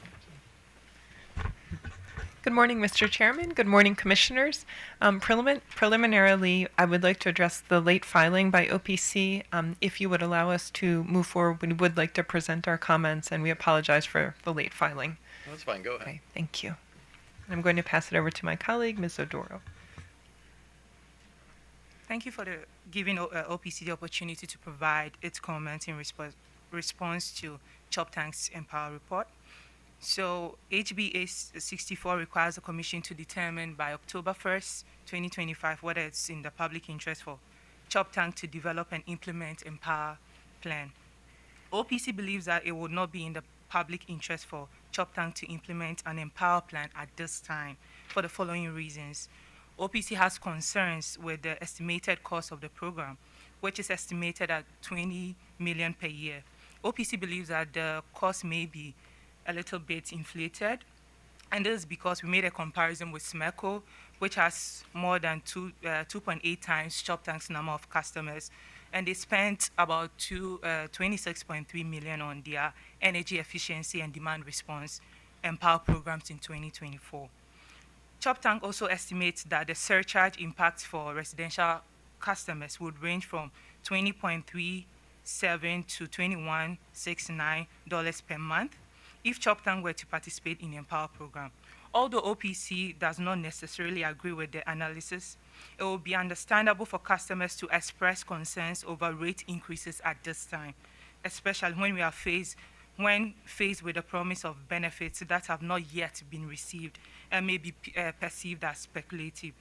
Good morning, Mr. Chairman. Good morning, Commissioners. Preliminarily, I would like to address the late filing by OPC. If you would allow us to move forward, we would like to present our comments, and we apologize for the late filing. That's fine. Go ahead. Okay, thank you. I'm going to pass it over to my colleague, Ms. Odoro. Thank you for giving OPC the opportunity to provide its comments in response to Choptank's EmPOWER report. So HB 64 requires the Commission to determine by October 1st, 2025, whether it's in the public interest for Choptank to develop and implement EmPOWER plan. OPC believes that it would not be in the public interest for Choptank to implement an EmPOWER plan at this time for the following reasons. OPC has concerns with the estimated cost of the program, which is estimated at $20 million per year. OPC believes that the cost may be a little bit inflated, and this is because we made a comparison with SMECO, which has more than 2.8 times Choptank's number of customers, and they spent about $26.3 million on their energy efficiency and demand response EmPOWER programs in 2024. Choptank also estimates that the surcharge impacts for residential customers would range from $20.37 to $21.69 per month if Choptank were to participate in the EmPOWER program. Although OPC does not necessarily agree with the analysis, it will be understandable for customers to express concerns over rate increases at this time, especially when faced with the promise of benefits that have not yet been received and may be perceived as speculative.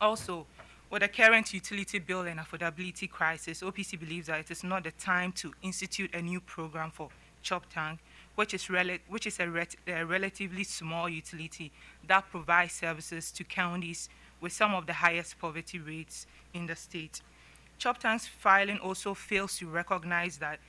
Also, with the current utility bill and affordability crisis, OPC believes that it is not the time to institute a new program for Choptank, which is a relatively small utility that provides services to counties with some of the highest poverty rates in the state. Choptank's filing also fails to recognize that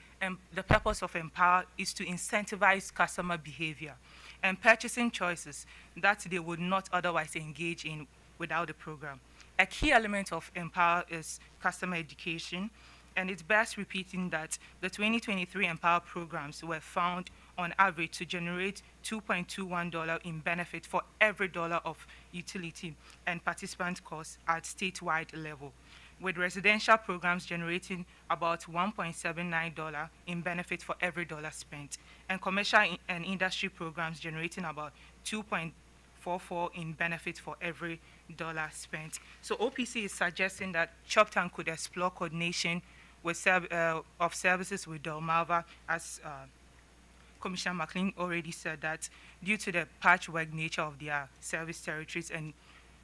the purpose of EmPOWER is to incentivize customer behavior and purchasing choices that they would not otherwise engage in without the program. A key element of EmPOWER is customer education, and it's best repeating that the 2023 EmPOWER programs were found on average to generate $2.21 in benefit for every dollar of utility and participant costs at statewide level, with residential programs generating about $1.79 in benefit for every dollar spent, and commercial and industry programs generating about $2.44 in benefit for every dollar spent. So OPC is suggesting that Choptank could explore coordination with of services with Delmarva, as Commissioner McLean already said, that due to the patchwork nature of their service territories, and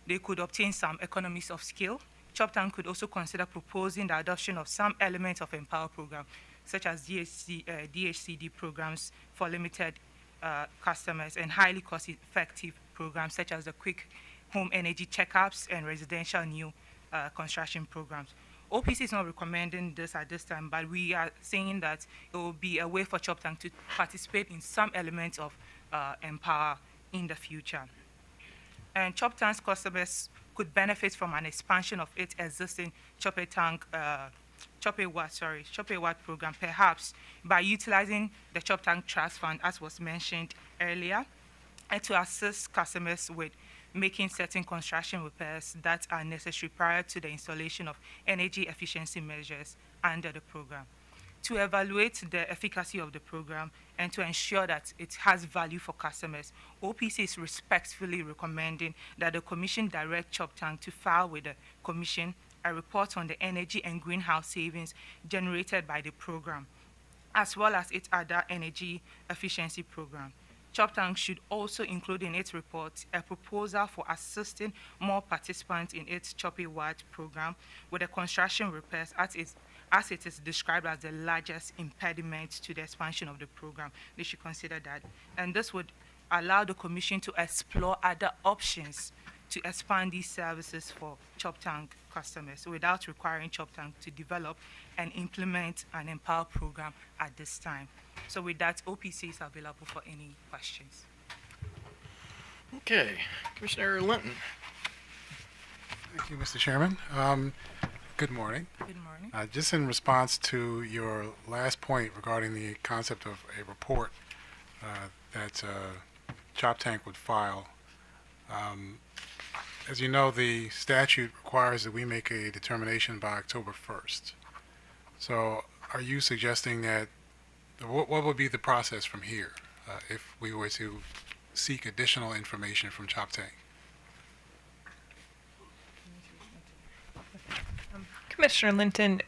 they could obtain some economies of scale. Choptank could also consider proposing the adoption of some elements of EmPOWER program, such as DHCD programs for limited customers, and highly cost-effective programs such as the quick home energy checkups and residential new construction programs. OPC is not recommending this at this time, but we are saying that it will be a way for Choptank to participate in some elements of EmPOWER in the future. And Choptank's customers could benefit from an expansion of its existing Choptank program, perhaps by utilizing the Choptank Trust Fund, as was mentioned earlier, and to assist customers with making certain construction repairs that are necessary prior to the installation of energy efficiency measures under the program. To evaluate the efficacy of the program and to ensure that it has value for customers, OPC is respectfully recommending that the Commission direct Choptank to file with the Commission a report on the energy and greenhouse savings generated by the program, as well as its other energy efficiency program. Choptank should also include in its report a proposal for assisting more participants in its Choppy Watt program with the construction repairs, as it is described as the largest impediment to the expansion of the program. They should consider that. And this would allow the Commission to explore other options to expand these services for Choptank customers without requiring Choptank to develop and implement an EmPOWER program at this time. So with that, OPC is available for any questions. Okay, Commissioner Linton. Thank you, Mr. Chairman. Good morning. Good morning. Just in response to your last point regarding the concept of a report that Choptank would file, as you know, the statute requires that we make a determination by October 1st. So are you suggesting that, what would be the process from here if we were to seek additional information from Choptank? Commissioner Linton,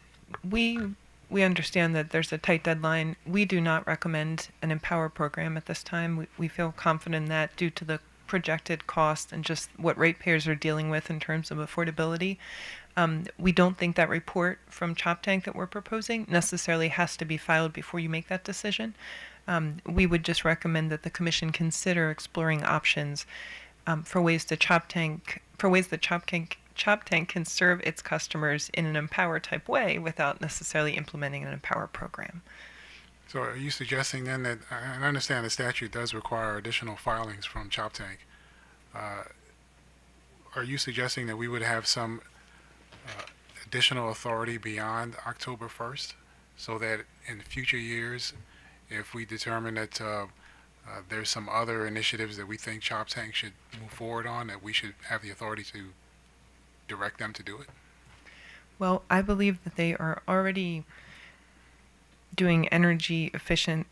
we understand that there's a tight deadline. We do not recommend an EmPOWER program at this time. We feel confident in that due to the projected cost and just what ratepayers are dealing with in terms of affordability. We don't think that report from Choptank that we're proposing necessarily has to be filed before you make that decision. We would just recommend that the Commission consider exploring options for ways that Choptank can serve its customers in an EmPOWER type way without necessarily implementing an EmPOWER program. So are you suggesting then that, and I understand the statute does require additional filings from Choptank, are you suggesting that we would have some additional authority beyond October 1st so that in future years, if we determine that there's some other initiatives that we think Choptank should move forward on, that we should have the authority to direct them to do it? Well, I believe that they are already doing energy efficiency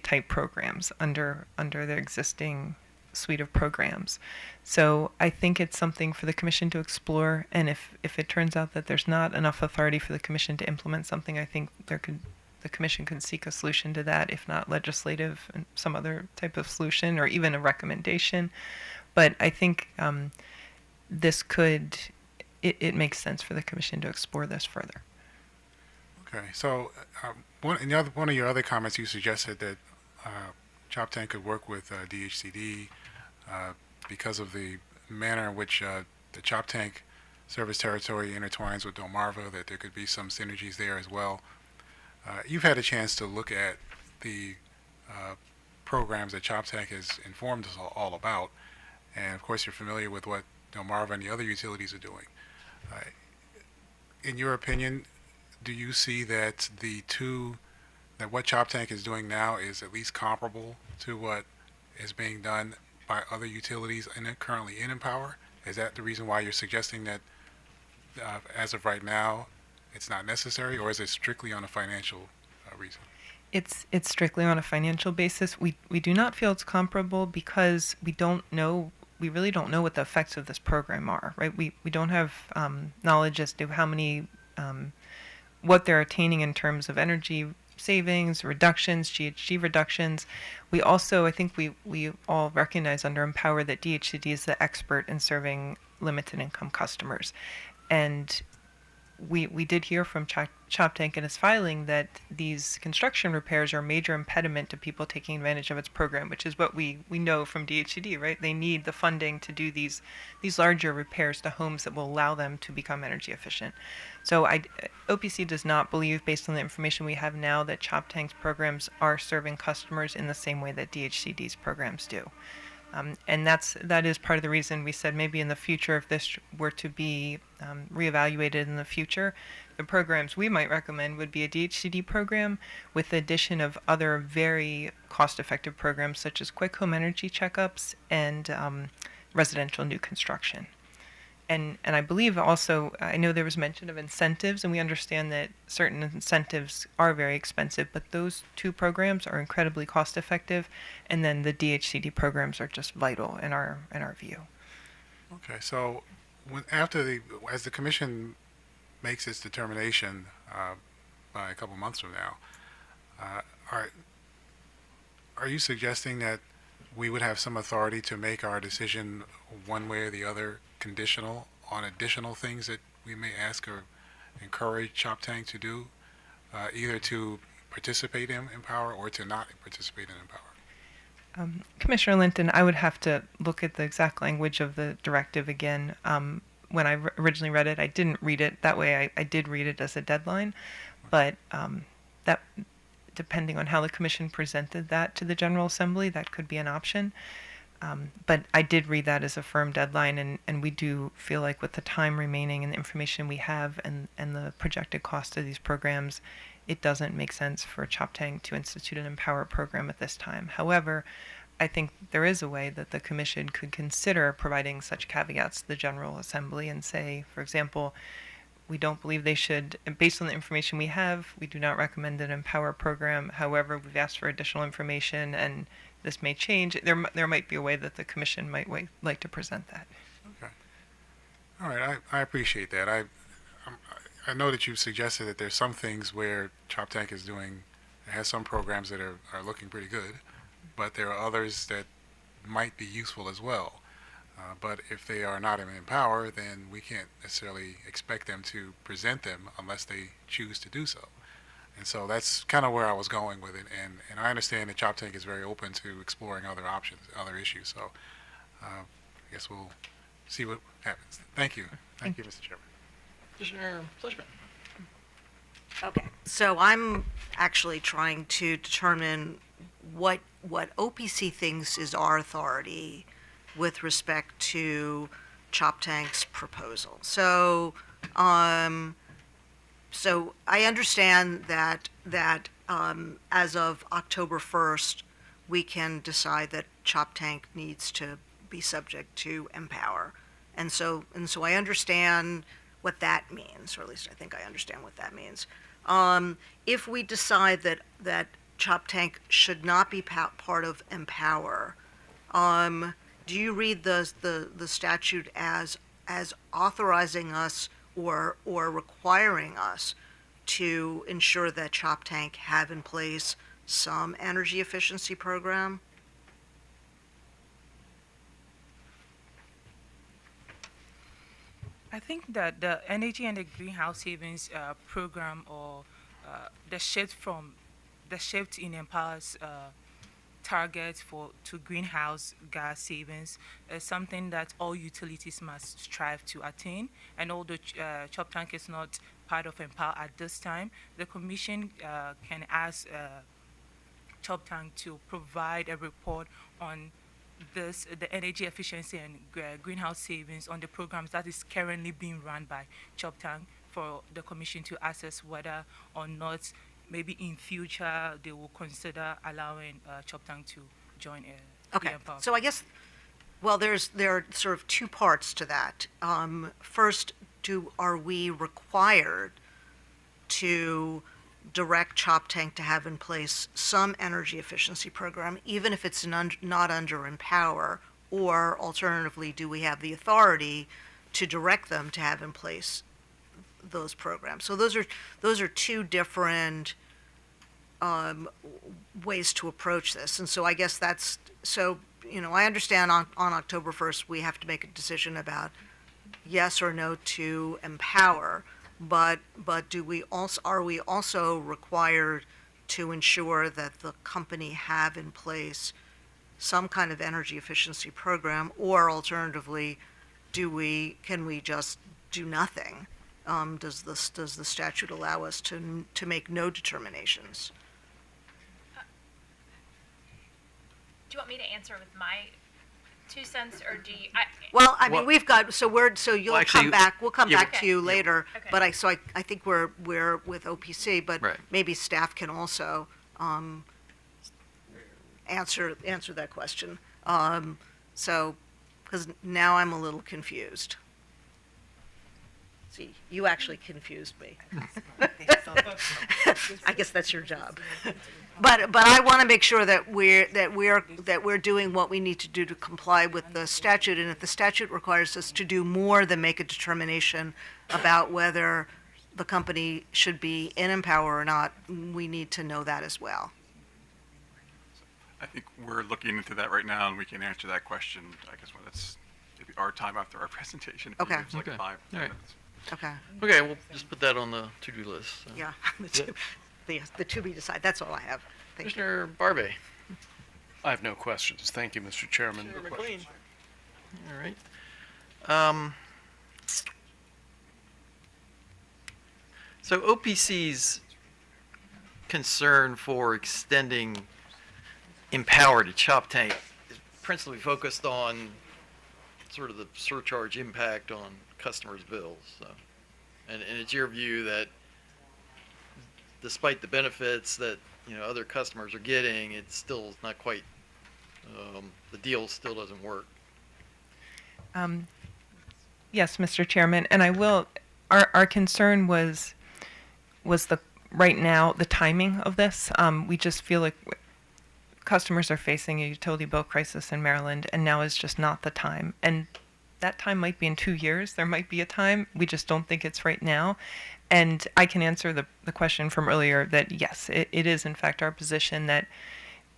type programs under their existing suite of programs. So I think it's something for the Commission to explore, and if it turns out that there's not enough authority for the Commission to implement something, I think the Commission could seek a solution to that, if not legislative and some other type of solution, or even a recommendation. But I think it makes sense for the Commission to explore this further. Okay, so one of your other comments, you suggested that Choptank could work with DHCD because of the manner in which the Choptank service territory intertwines with Delmarva, that there could be some synergies there as well. You've had a chance to look at the programs that Choptank has informed us all about, and of course you're familiar with what Delmarva and the other utilities are doing. Uh, in your opinion, do you see that that what Choptank is doing now is at least comparable to what is being done by other utilities currently in EmPOWER? Is that the reason why you're suggesting that as of right now it's not necessary, or is it strictly on a financial reason? It's strictly on a financial basis. We do not feel it's comparable because we really don't know what the effects of this program are, right? We don't have knowledge as to how many, what they're attaining in terms of energy savings, reductions, GHG reductions. We also, I think we all recognize under EmPOWER that DHCD is the expert in serving limited income customers. And we did hear from Choptank in his filing that these construction repairs are a major impediment to people taking advantage of its program, which is what we know from DHCD, right? They need the funding to do these larger repairs to homes that will allow them to become energy efficient. So OPC does not believe, based on the information we have now, that Choptank's programs are serving customers in the same way that DHCD's programs do. And that is part of the reason we said maybe in the future, if this were to be reevaluated in the future, the programs we might recommend would be a DHCD program with the addition of other very cost-effective programs such as quick home energy checkups and residential new construction. And I believe also, I know there was mention of incentives, and we understand that certain incentives are very expensive, but those two programs are incredibly cost effective, and then the DHCD programs are just vital in our view. Okay, so as the commission makes its determination by a couple months from now, are you suggesting that we would have some authority to make our decision one way or the other conditional on additional things that we may ask or encourage Choptank to do, either to participate in EmPOWER or to not participate in EmPOWER? Commissioner Linton, I would have to look at the exact language of the directive again. When I originally read it, I didn't read it that way. I did read it as a deadline, but that, depending on how the commission presented that to the General Assembly, that could be an option. But I did read that as a firm deadline, and we do feel like with the time remaining and the information we have and the projected cost of these programs, it doesn't make sense for Choptank to institute an EmPOWER program at this time. However, I think there is a way that the commission could consider providing such caveats to the General Assembly and say, for example, we don't believe they should, based on the information we have, we do not recommend an EmPOWER program. However, we've asked for additional information, and this may change. There might be a way that the commission might like to present that. Okay. All right, I appreciate that. I know that you've suggested that there's some things where Choptank is doing, has some programs that are looking pretty good, but there are others that might be useful as well. But if they are not in EmPOWER, then we can't necessarily expect them to present them unless they choose to do so. And so that's kind of where I was going with it. And I understand that Choptank is very open to exploring other options, other issues. So I guess we'll see what happens. Thank you. Thank you, Mr. Chairman. Commissioner Fleischman. Okay, so I'm actually trying to determine what OPC thinks is our authority with respect to Choptank's proposal. So I understand that as of October 1st, we can decide that Choptank needs to be subject to EmPOWER, and so I understand what that means, or at least I think I understand what that means. If we decide that Choptank should not be part of EmPOWER, do you read the statute as authorizing us or requiring us to ensure that Choptank have in place some energy efficiency program? I think that the energy and the greenhouse savings program, or the shift in EmPOWER's target to greenhouse gas savings is something that all utilities must strive to attain. And although Choptank is not part of EmPOWER at this time, the Commission can ask Choptank to provide a report on the energy efficiency and greenhouse savings on the programs that is currently being run by Choptank for the commission to assess whether or not maybe in future they will consider allowing Choptank to join Okay, EmPOWER. so I guess, well, there are sort of two parts to that. First, are we required to direct Choptank to have in place some energy efficiency program, even if it's not under EmPOWER, or alternatively, do we have the authority to direct them to have in place those programs? So those are two different ways to approach this, and so I guess that's so. I understand on October 1st we have to make a decision about yes or no to EmPOWER. But are we also required to ensure that the company have in place some kind of energy efficiency program, or alternatively, can we just do nothing? Does the statute allow us to make no determinations? Do you want me to answer with my 2 cents, or do you? Well, I mean, Well- we've got, so you'll actually, come back, we'll come yeah, back to you later. Okay. But I think we're with OPC, but Right. maybe staff can also answer that question. So, because now I'm a little confused. See, you actually confused me. I guess that's your job. But I want to make sure that we're doing what we need to do to comply with the statute, and if the statute requires us to do more than make a determination about whether the company should be in EmPOWER or not, we need to know that as well. I think we're looking into that right now, and we can answer that question, I guess, when it's maybe our time after our presentation. If you Okay. give us like Okay. 5 All right. minutes. Okay, Okay, we'll just put that on the to-do list. So. yeah, the to be decided, that's all I have. Thank you. Commissioner Barbe. I have no questions. Thank you, Mr. Chairman. McLean. All right. So OPC's concern for extending EmPOWER to Choptank is principally focused on sort of the surcharge impact on customers' bills. So, and it's your view that despite the benefits that other customers are getting, it's still not quite the deal still doesn't work. Yes, Mr. Chairman, and I will. Our concern was right now the timing of this. We just feel like customers are facing a utility bill crisis in Maryland, and now is just not the time. And that time might be in 2 years. There might be a time. We just don't think it's right now. And I can answer the question from earlier that yes, it is in fact our position that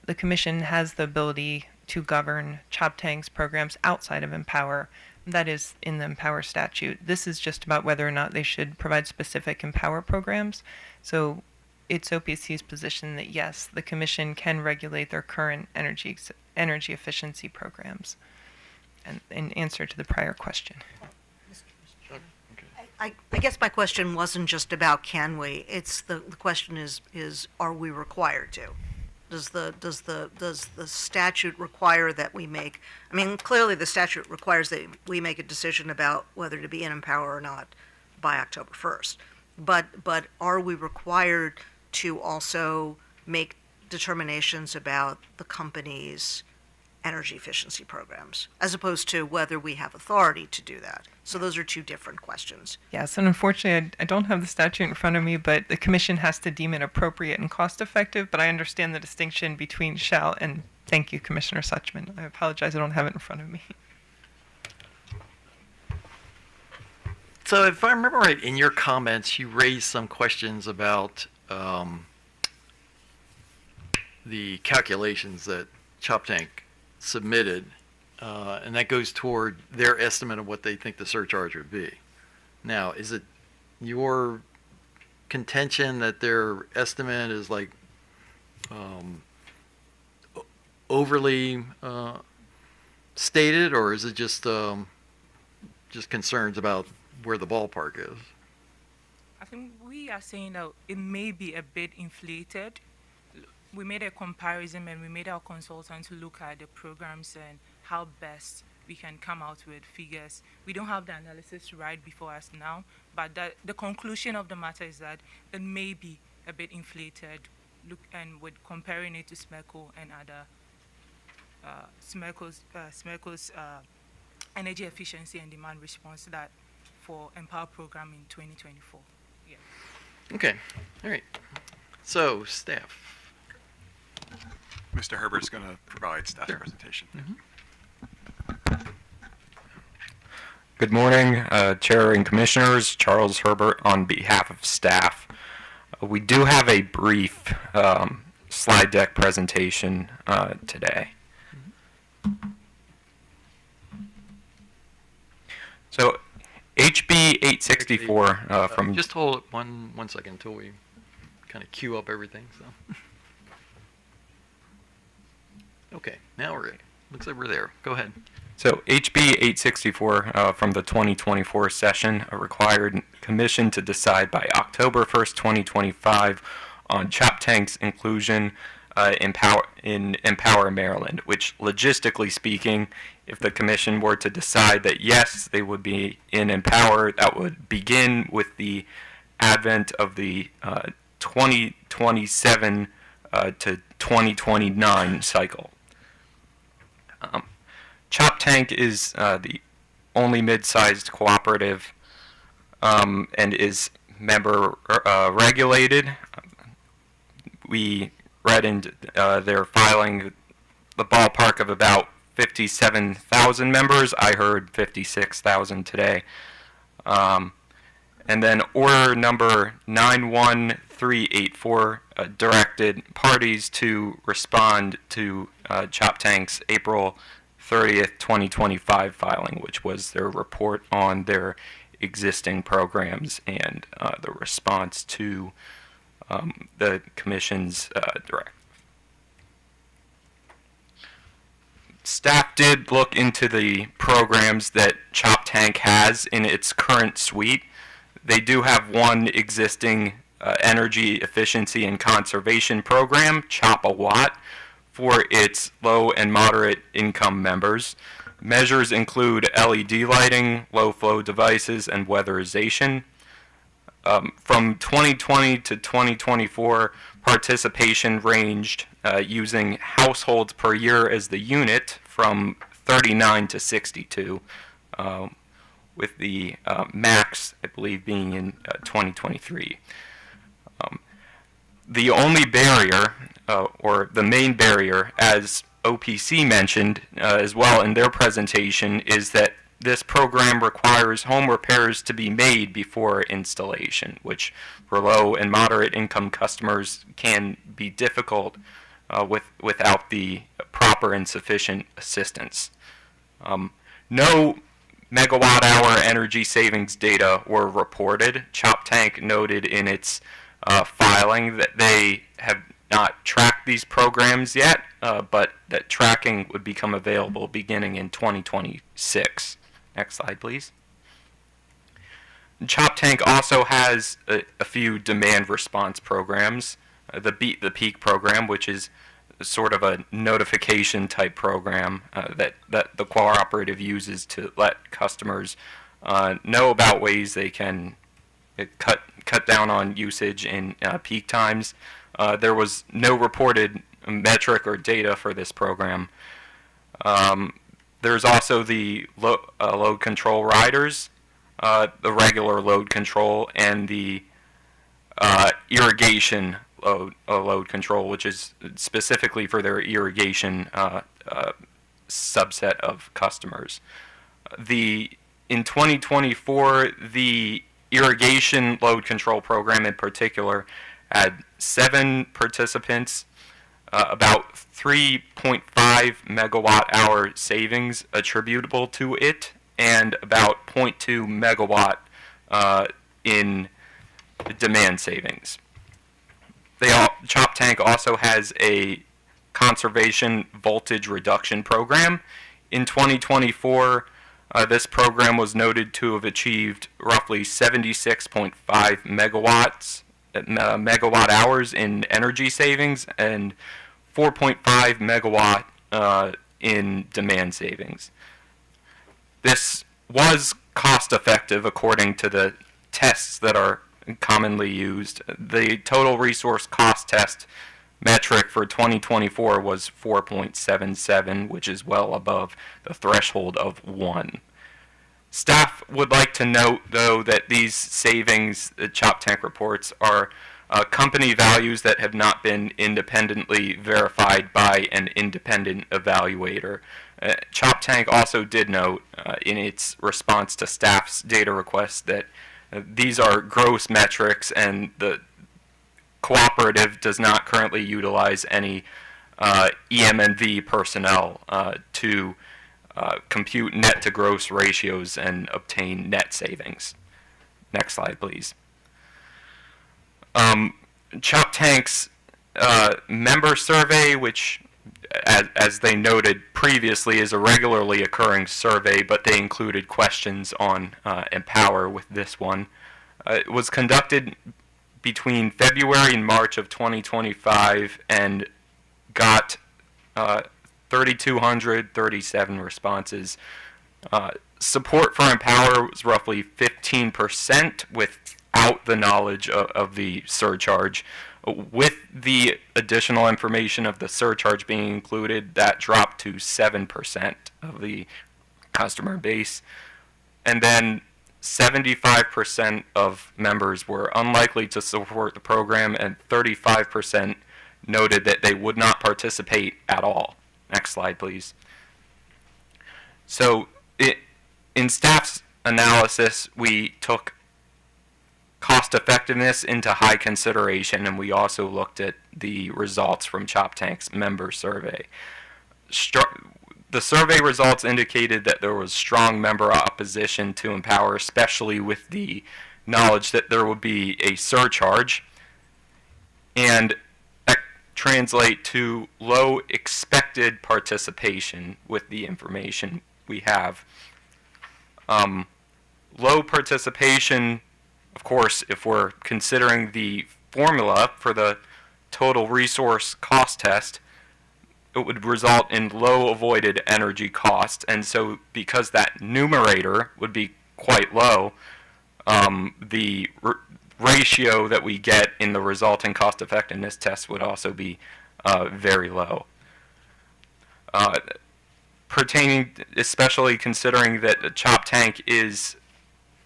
the Commission has the ability to govern Choptank's programs outside of EmPOWER. That is in the EmPOWER statute. This is just about whether or not they should provide specific EmPOWER programs. So it's OPC's position that yes, the Commission can regulate their current energy efficiency programs. And in answer to the prior question. I guess my question wasn't just about can we, it's the question is are we required to? Does the statute require that we make, I mean, clearly the statute requires that we make a decision about whether to be in EmPOWER or not by October 1st. But are we required to also make determinations about the company's energy efficiency programs, as opposed to whether we have authority to do that? So those are two different questions. Yes, and unfortunately, I don't have the statute in front of me, but the Commission has to deem it appropriate and cost-effective, but I understand the distinction between shall and thank you, Commissioner Suchman. I apologize, I don't have it in front of me. So if I remember right, in your comments, you raised some questions about the calculations that Choptank submitted, and that goes toward their estimate of what they think the surcharge would be. Now, is it your contention that their estimate is like overly stated, or is it just concerns about where the ballpark is? I think we are saying that it may be a bit inflated. we made a comparison and we made our consultants look at the programs and how best we can come out with figures. We don't have the analysis right before us now, but the conclusion of the matter is that it may be a bit inflated. Look, and with comparing it to SMECO and other SMECO's energy efficiency and demand response that for EmPOWER program in 2024. Yeah. Okay, all right. So, staff. Mr. Herbert's going to provide staff's Sure. presentation. Good morning, Chair and Commissioners. Charles Herbert on behalf of staff. We do have a brief slide deck presentation today. So, HB 864 from Just hold it one second until we kind of queue up everything. So. Okay, now we're ready. Looks like we're there. Go ahead. So HB 864 from the 2024 session required Commission to decide by October 1st, 2025 on Choptank's inclusion in EmPOWER Maryland, which logistically speaking, if the Commission were to decide that yes, they would be in EmPOWER, that would begin with the advent of the 2027 to 2029 cycle. Choptank is the only mid-sized cooperative and is member regulated. We read in their filing the ballpark of about 57,000 members. I heard 56,000 today. And then order number 91384 directed parties to respond to Choptank's April 30th, 2025 filing, which was their report on their existing programs and the response to the Commission's direct. Staff did look into the programs that Choptank has in its current suite. They do have one existing energy efficiency and conservation program, Chop a Watt, for its low and moderate income members. Measures include LED lighting, low flow devices, and weatherization. From 2020 to 2024, participation ranged using households per year as the unit from 39 to 62, with the max, I believe, being in 2023. The only barrier, or the main barrier, as OPC mentioned as well in their presentation, is that this program requires home repairs to be made before installation, which for low and moderate income customers can be difficult without the proper and sufficient assistance. No megawatt hour energy savings data were reported. Choptank noted in its filing that they have not tracked these programs yet, but that tracking would become available beginning in 2026. Next slide, please. Choptank also has a few demand response programs. The Beat the Peak program, which is sort of a notification type program that the cooperative uses to let customers know about ways they can cut down on usage in peak times. There was no reported metric or data for this program. There's also the load control riders, the regular load control, and the irrigation load control, which is specifically for their irrigation subset of customers. In 2024, the irrigation load control program in particular had 7 participants, about 3.5 megawatt hour savings attributable to it, and about 0.2 megawatt in demand savings. Choptank also has a conservation voltage reduction program. In 2024, this program was noted to have achieved roughly 76.5 megawatts megawatt hours in energy savings and 4.5 megawatt in demand savings. This was cost effective according to the tests that are commonly used. The total resource cost test metric for 2024 was 4.77, which is well above the threshold of 1. Staff would like to note, though, that these savings, the Choptank reports, are company values that have not been independently verified by an independent evaluator. Choptank also did note in its response to staff's data request that these are gross metrics and the cooperative does not currently utilize any EM&V personnel to compute net to gross ratios and obtain net savings. Next slide, please. Choptank's member survey, which, as they noted previously, is a regularly occurring survey, but they included questions on EmPOWER with this one. It was conducted between February and March of 2025 and got 3,237 responses. Support for EmPOWER was roughly 15% without the knowledge of the surcharge. With the additional information of the surcharge being included, that dropped to 7% of the customer base. And then 75% of members were unlikely to support the program, and 35% noted that they would not participate at all. Next slide, please. So in staff's analysis, we took cost effectiveness into high consideration, and we also looked at the results from Choptank's member survey. The survey results indicated that there was strong member opposition to EmPOWER, especially with the knowledge that there would be a surcharge, and that translate to low expected participation with the information we have. Low participation, of course, if we're considering the formula for the total resource cost test, it would result in low avoided energy costs. And so because that numerator would be quite low, the ratio that we get in the resulting cost effectiveness test would also be very low. Especially considering that Choptank is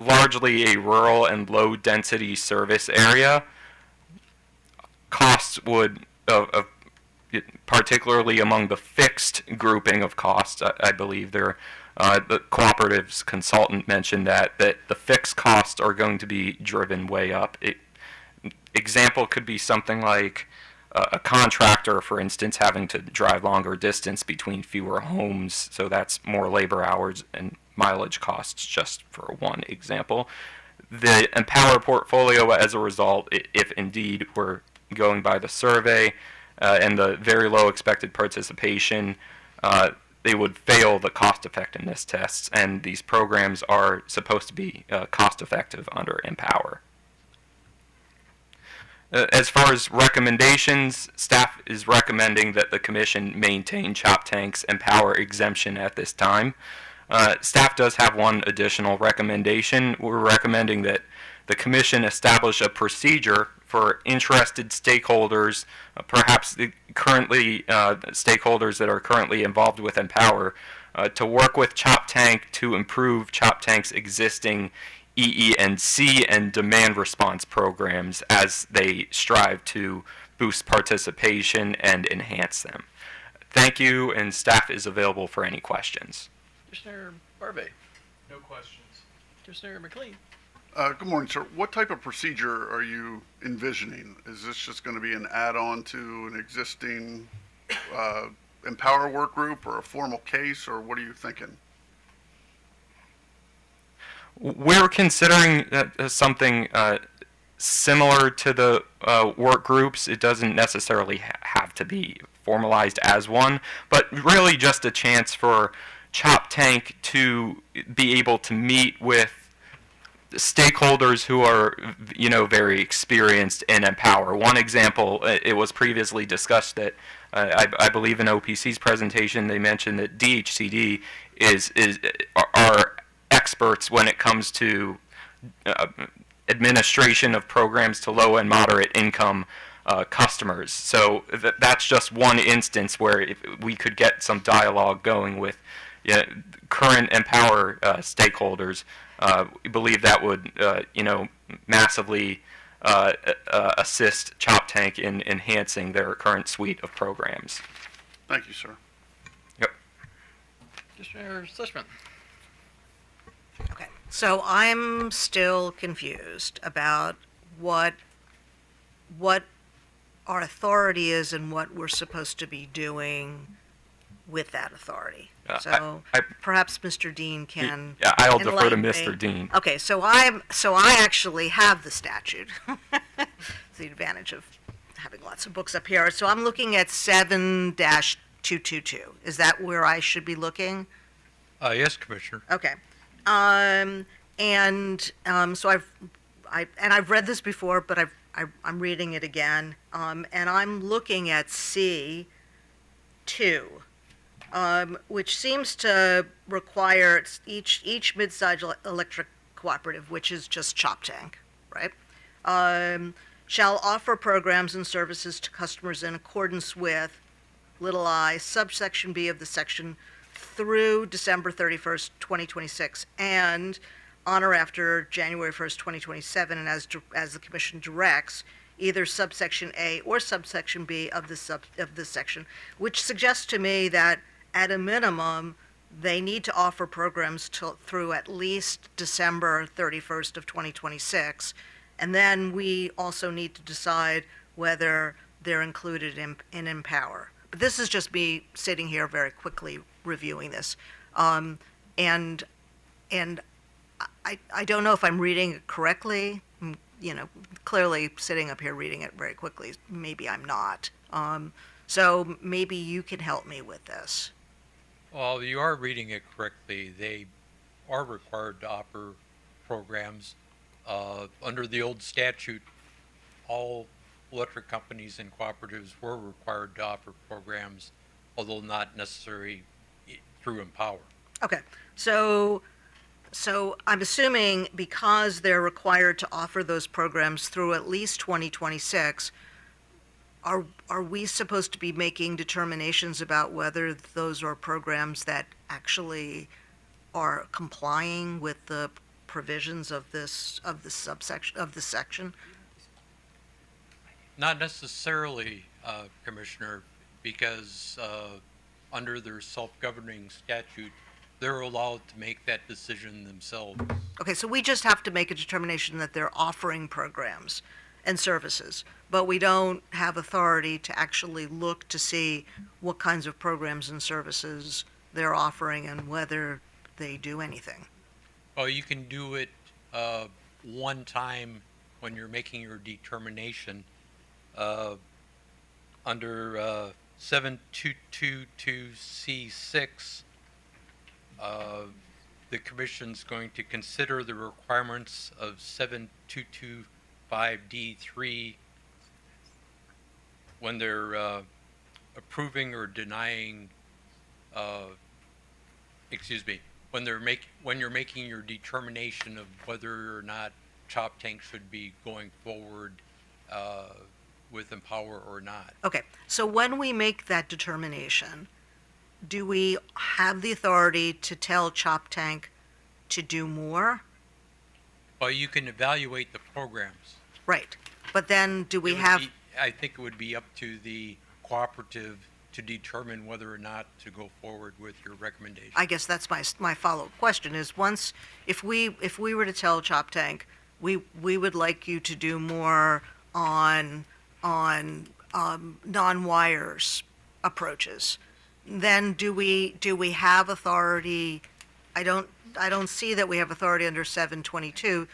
largely a rural and low density service area, costs would, particularly among the fixed grouping of costs, I believe the cooperative's consultant mentioned that the fixed costs are going to be driven way up. Example could be something like a contractor, for instance, having to drive longer distance between fewer homes, so that's more labor hours and mileage costs, just for one example. The EmPOWER portfolio, as a result, if indeed we're going by the survey and the very low expected participation, they would fail the cost effectiveness tests, and these programs are supposed to be cost effective under EmPOWER. As far as recommendations, staff is recommending that the Commission maintain Choptank's EmPOWER exemption at this time. Staff does have one additional recommendation. We're recommending that the Commission establish a procedure for interested stakeholders, perhaps the stakeholders that are currently involved with EmPOWER, to work with Choptank to improve Choptank's existing EE&C and demand response programs as they strive to boost participation and enhance them. Thank you, and staff is available for any questions. Commissioner Barbe. No questions. Commissioner McLean. Good morning, sir. What type of procedure are you envisioning? Is this just going to be an add-on to an existing EmPOWER work group or a formal case, or what are you thinking? We're considering something similar to the work groups. It doesn't necessarily have to be formalized as one, but really just a chance for Choptank to be able to meet with stakeholders who are, very experienced in EmPOWER. One example, it was previously discussed that I believe in OPC's presentation they mentioned that DHCD are experts when it comes to administration of programs to low and moderate income customers. So that's just one instance where if we could get some dialogue going with current EmPOWER stakeholders. We believe that would, massively assist Choptank in enhancing their current suite of programs. Thank you, sir. Yep. Commissioner Sushman. Okay, so I'm still confused about what our authority is and what we're supposed to be doing with that authority. So perhaps Mr. Dean can Yeah, I'll defer to enlighten me. Mr. Dean. Okay, so I actually have the statute. It's the advantage of having lots of books up here. So I'm looking at 7-222. Is that where I should be looking? Yes, Commissioner. Okay. So I've read this before, but I'm reading it again. And I'm looking at C2, which seems to require each mid-sized electric cooperative, which is just Choptank, right? Shall offer programs and services to customers in accordance with I, subsection B of the section through December 31st, 2026, and on or after January 1st, 2027, and as the Commission directs, either subsection A or subsection B of this section, which suggests to me that at a minimum, they need to offer programs through at least December 31st of 2026, and then we also need to decide whether they're included in EmPOWER. But this is just me sitting here very quickly reviewing this, and I don't know if I'm reading it correctly. Clearly sitting up here reading it very quickly, maybe I'm not. So maybe you can help me with this. Well, you are reading it correctly. They are required to offer programs. Under the old statute, all electric companies and cooperatives were required to offer programs, although not necessarily through EmPOWER. Okay, so I'm assuming because they're required to offer those programs through at least 2026, are we supposed to be making determinations about whether those are programs that actually are complying with the provisions of this section? Not necessarily, Commissioner, because under their self-governing statute, they're allowed to make that decision themselves. Okay, so we just have to make a determination that they're offering programs and services, but we don't have authority to actually look to see what kinds of programs and services they're offering and whether they do anything. Well, you can do it one time when you're making your determination. Under 7222C6, the Commission's going to consider the requirements of 7225D3 when they're approving or denying, when you're making your determination of whether or not Choptank should be going forward with EmPOWER or not. Okay, so when we make that determination, do we have the authority to tell Choptank to do more? Well, you can evaluate the programs. Right, but then do we It would have, be- I think it would be up to the cooperative to determine whether or not to go forward with your recommendation. I guess that's my follow-up question is if we were to tell Choptank, we would like you to do more on non-wires approaches, then do we have authority? I don't see that we have authority under 722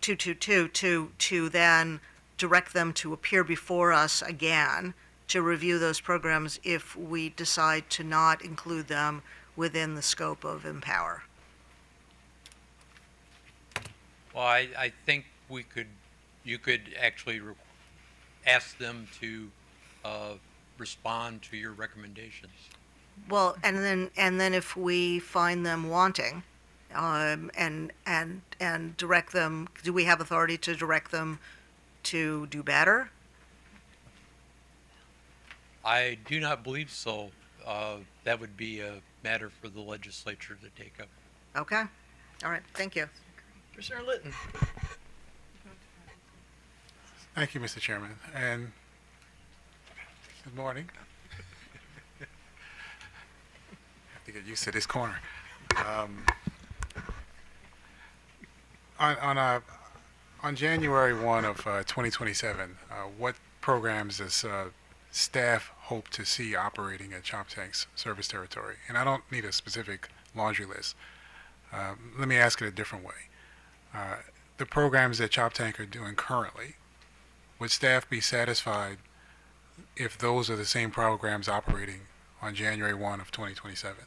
to then direct them to appear before us again to review those programs if we decide to not include them within the scope of EmPOWER. Well, I think you could actually ask them to respond to your recommendations. Well, and then if we find them wanting, and direct them, do we have authority to direct them to do better? I do not believe so. That would be a matter for the legislature to take up. Okay. All right. Thank you. Commissioner Litton. Thank you, Mr. Chairman, and good morning. Have to get used to this corner. On January 1 of 2027, what programs does staff hope to see operating at Choptank's service territory? And I don't need a specific laundry list. Let me ask it a different way. The programs that Choptank are doing currently, would staff be satisfied if those are the same programs operating on January 1 of 2027?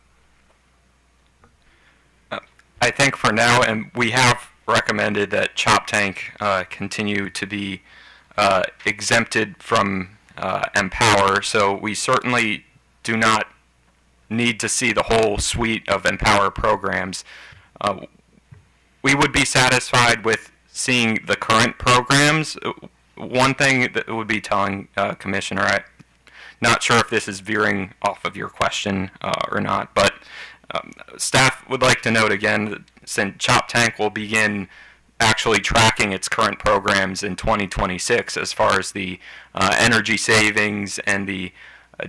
I think for now, and we have recommended that Choptank continue to be exempted from EmPOWER, so we certainly do not need to see the whole suite of EmPOWER programs. We would be satisfied with seeing the current programs. One thing that would be telling Commissioner, I'm not sure if this is veering off of your question or not, but staff would like to note again that since Choptank will begin actually tracking its current programs in 2026 as far as the energy savings and the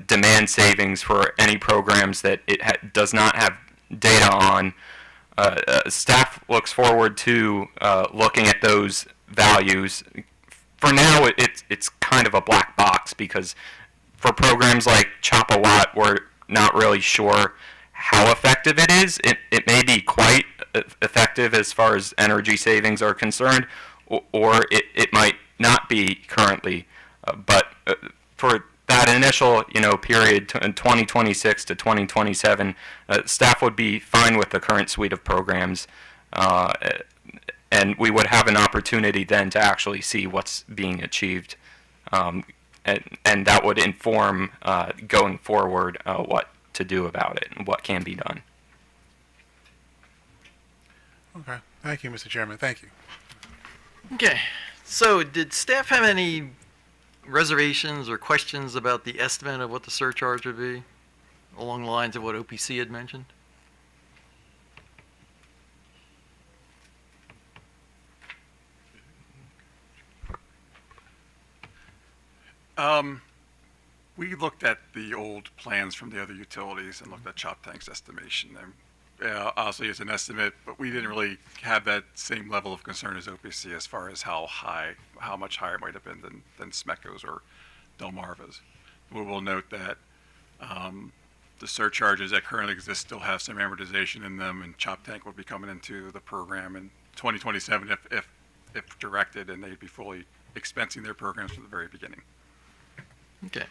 demand savings for any programs that it does not have data on. Staff looks forward to looking at those values. For now, it's kind of a black box because for programs like Chop-A-Watt, we're not really sure how effective it is. It may be quite effective as far as energy savings are concerned, or it might not be currently. But for that initial period in 2026 to 2027, staff would be fine with the current suite of programs, and we would have an opportunity then to actually see what's being achieved, and that would inform going forward what to do about it and what can be done. Okay. Thank you, Mr. Chairman. Thank you. Okay. So did staff have any reservations or questions about the estimate of what the surcharge would be along the lines of what OPC had mentioned? We looked at the old plans from the other utilities and looked at Choptank's estimation. And obviously, it's an estimate, but we didn't really have that same level of concern as OPC as far as how much higher it might have been than SMECO's or Delmarva's. We will note that the surcharges that currently exist still have some amortization in them, and Choptank will be coming into the program in 2027 if directed, and they'd be fully expensing their programs from the very beginning. Okay.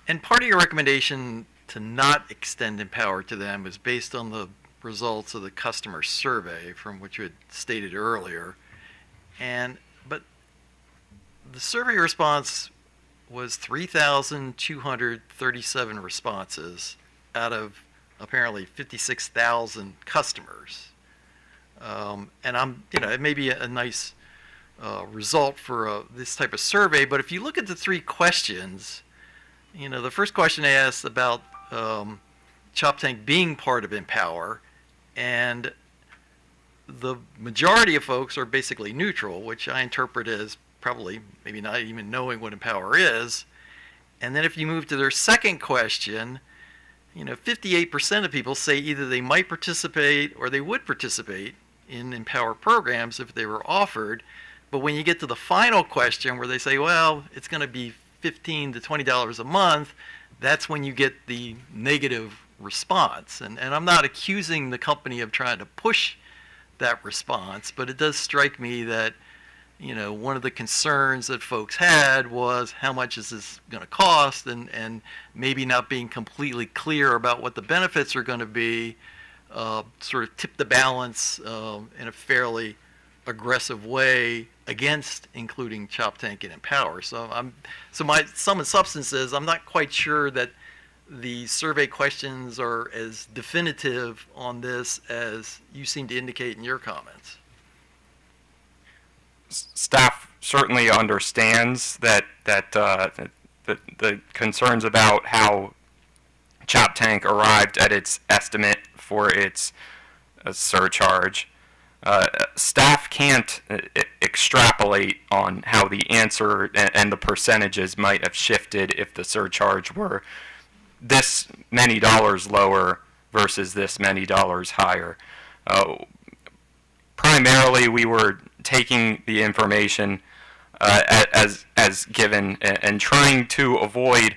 And part of your recommendation to not extend EmPOWER to them was based on the results of the customer survey from which you had stated earlier. But the survey response was 3,237 responses out of apparently 56,000 customers. And it may be a nice result for this type of survey, but if you look at the three questions, the first question asks about Choptank being part of EmPOWER, and the majority of folks are basically neutral, which I interpret as probably maybe not even knowing what EmPOWER is. And then if you move to their second question, 58% of people say either they might participate or they would participate in EmPOWER programs if they were offered. But when you get to the final question where they say, well, it's going to be $15 to $20 a month, that's when you get the negative response. And I'm not accusing the company of trying to push that response, but it does strike me that, one of the concerns that folks had was how much is this going to cost, and maybe not being completely clear about what the benefits are going to be, sort of tip the balance in a fairly aggressive way against including Choptank and EmPOWER. So my sum and substance is I'm not quite sure that the survey questions are as definitive on this as you seem to indicate in your comments. Staff certainly understands that the concerns about how Choptank arrived at its estimate for its surcharge. Staff can't extrapolate on how the answer and the percentages might have shifted if the surcharge were this many dollars lower versus this many dollars higher. Primarily, we were taking the information as given and trying to avoid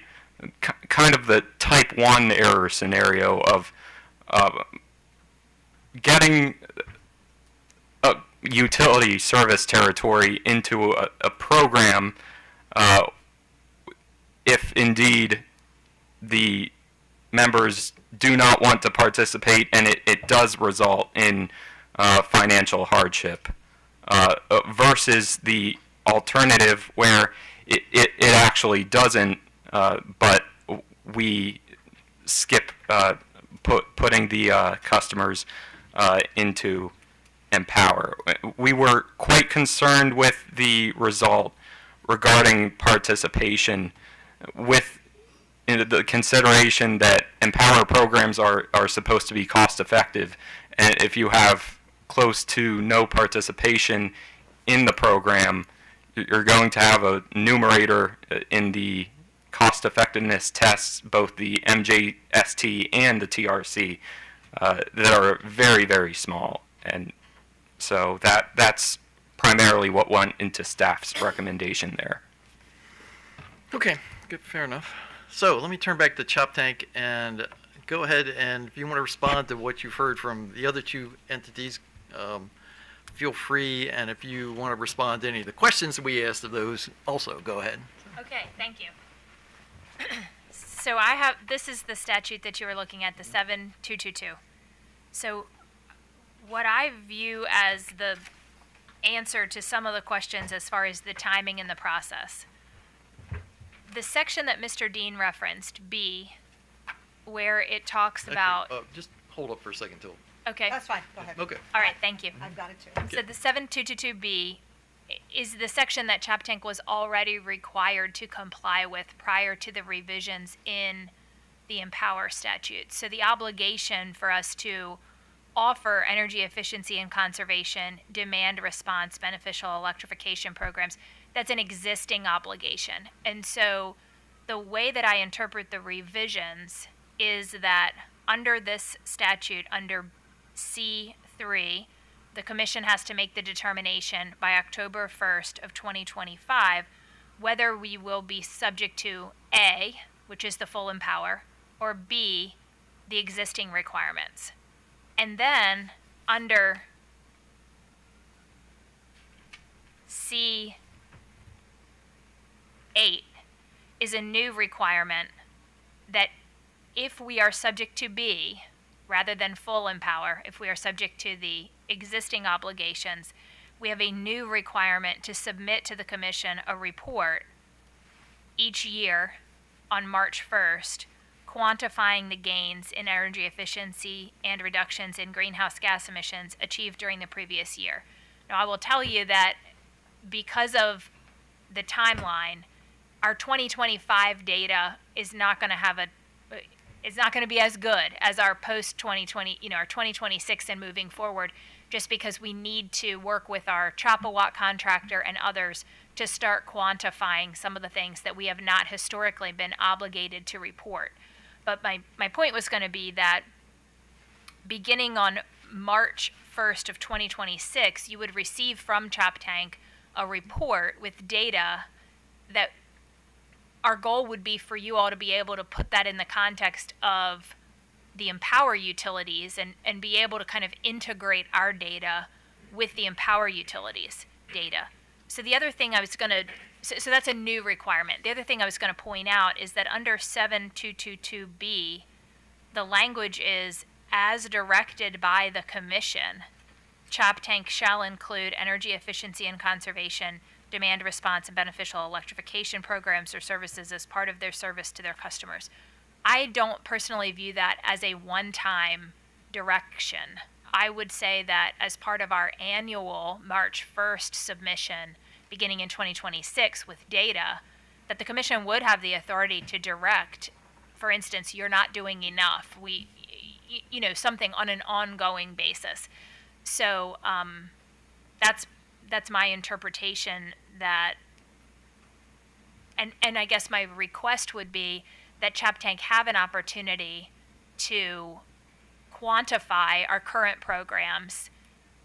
kind of the type 1 error scenario of getting a utility service territory into a program if indeed the members do not want to participate and it does result in financial hardship versus the alternative where it actually doesn't, but we skip putting the customers into EmPOWER. We were quite concerned with the result regarding participation with the consideration that EmPOWER programs are supposed to be cost effective, and if you have close to no participation in the program, you're going to have a numerator in the cost effectiveness tests, both the MJST and the TRC, that are very, very small. And so that's primarily what went into staff's recommendation there. Okay, good, fair enough. So let me turn back to Choptank and go ahead, and if you want to respond to what you've heard from the other two entities, feel free, and if you want to respond to any of the questions we asked of those, also go ahead. Okay, thank you. So this is the statute that you were looking at, the 7222. So what I view as the answer to some of the questions as far as the timing and the process. The section that Mr. Dean referenced, B, where it talks about... Just hold up for a second till... Okay. That's fine, go ahead. Okay. All right, thank you. I've got it too. So the 7222B is the section that Choptank was already required to comply with prior to the revisions in the EmPOWER statute. So the obligation for us to offer energy efficiency and conservation, demand response, beneficial electrification programs, that's an existing obligation. And so the way that I interpret the revisions is that under this statute, under C3, the Commission has to make the determination by October 1st of 2025 whether we will be subject to A, which is the full EmPOWER, or B, the existing requirements. And then under C8 is a new requirement that if we are subject to B, rather than full EmPOWER, if we are subject to the existing obligations, we have a new requirement to submit to the Commission a report each year on March 1st, quantifying the gains in energy efficiency and reductions in greenhouse gas emissions achieved during the previous year. Now, I will tell you that because of the timeline, our 2025 data is not going to have it's not going to be as good as our post-2020, our 2026 and moving forward, just because we need to work with our Choptank contractor and others to start quantifying some of the things that we have not historically been obligated to report. But my point was going to be that beginning on March 1st of 2026, you would receive from Choptank a report with data that our goal would be for you all to be able to put that in the context of the EmPOWER utilities and be able to kind of integrate our data with the EmPOWER utilities data. So the other thing I was going to, so that's a new requirement. The other thing I was going to point out is that under 7222B, the language is as directed by the Commission Choptank shall include energy efficiency and conservation, demand response, and beneficial electrification programs or services as part of their service to their customers. I don't personally view that as a one-time direction. I would say that as part of our annual March 1st submission, beginning in 2026 with data, that the commission would have the authority to direct, for instance, you're not doing enough, something on an ongoing basis. So that's my interpretation, that, and I guess my request would be that Choptank have an opportunity to quantify our current programs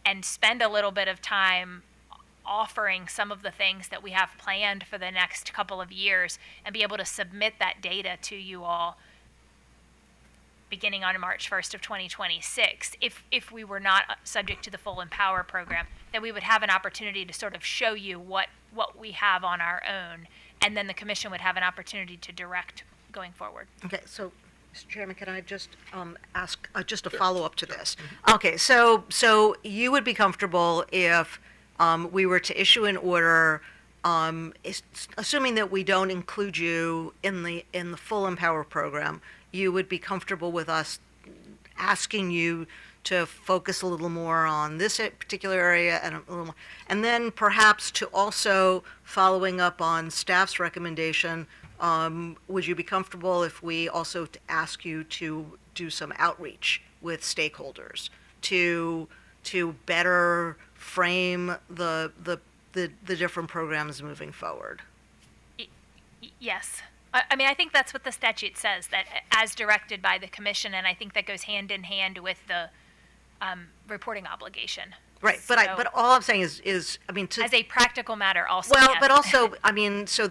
and spend a little bit of time offering some of the things that we have planned for the next couple of years, and be able to submit that data to you all beginning on March 1st of 2026. If we were not subject to the full EmPOWER program, then we would have an opportunity to sort of show you what we have on our own, and then the commission would have an opportunity to direct going forward. Okay, so, Mr. Chairman, can I just ask just a follow-up to this? Okay, so you would be comfortable if we were to issue an order, assuming that we don't include you in the full EmPOWER program, you would be comfortable with us asking you to focus a little more on this particular area and a little more, and then perhaps to also following up on staff's recommendation, would you be comfortable if we also ask you to do some outreach with stakeholders to better frame the different programs moving forward? Yes. I mean, I think that's what the statute says, that as directed by the commission, and I think that goes hand in hand with the reporting obligation. Right, So, but all I'm saying is I mean, as a practical matter, also. well, yes. but also, I mean, so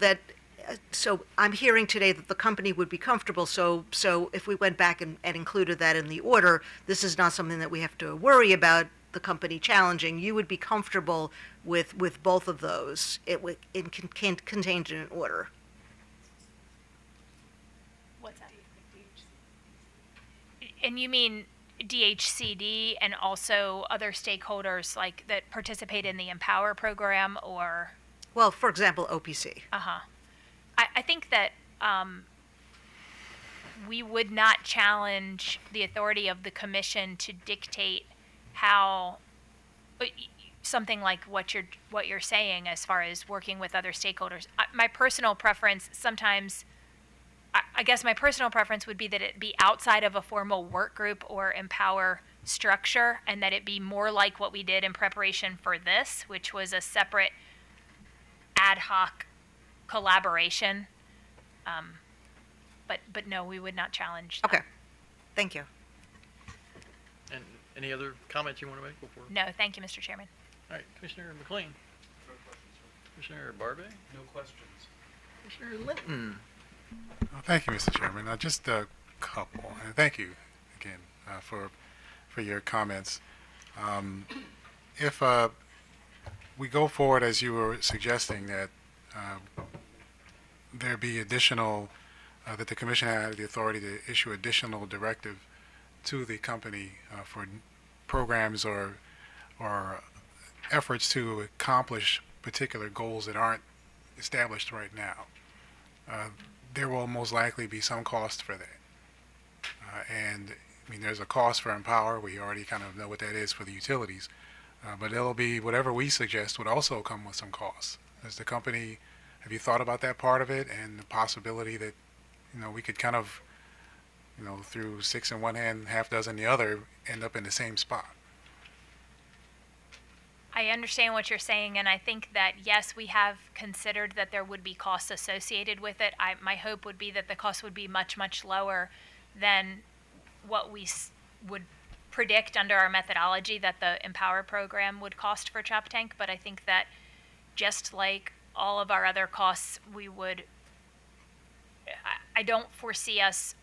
I'm hearing today that the company would be comfortable, so if we went back and included that in the order, this is not something that we have to worry about the company challenging. You would be comfortable with both of those, contained in an order. What's that? And you mean DHCD and also other stakeholders like that participate in the EmPOWER program, or? Well, for example, OPC. I think that we would not challenge the authority of the commission to dictate how something like what you're saying as far as working with other stakeholders. My personal preference sometimes, I guess my personal preference would be that it be outside of a formal work group or EmPOWER structure, and that it be more like what we did in preparation for this, which was a separate ad hoc collaboration. But no, we would not challenge that. Okay, thank you. And any other comments you want to make before? No, thank you, Mr. Chairman. All right, Commissioner McLean. No questions. Commissioner Barbe. No questions. Commissioner Linton. Thank you, Mr. Chairman. Just a couple, and thank you again for your comments. If we go forward as you were suggesting, that there be additional, that the commission had the authority to issue additional directive to the company for programs or efforts to accomplish particular goals that aren't established right now. There will most likely be some cost for that. And I mean, there's a cost for EmPOWER. We already kind of know what that is for the utilities. But it'll be whatever we suggest would also come with some costs. As the company, have you thought about that part of it and the possibility that, we could kind of, through six in one hand, half dozen the other, end up in the same spot? I understand what you're saying, and I think that, yes, we have considered that there would be costs associated with it. My hope would be that the cost would be much, much lower than what we would predict under our methodology that the EmPOWER program would cost for Choptank. But I think that just like all of our other costs, I don't foresee us,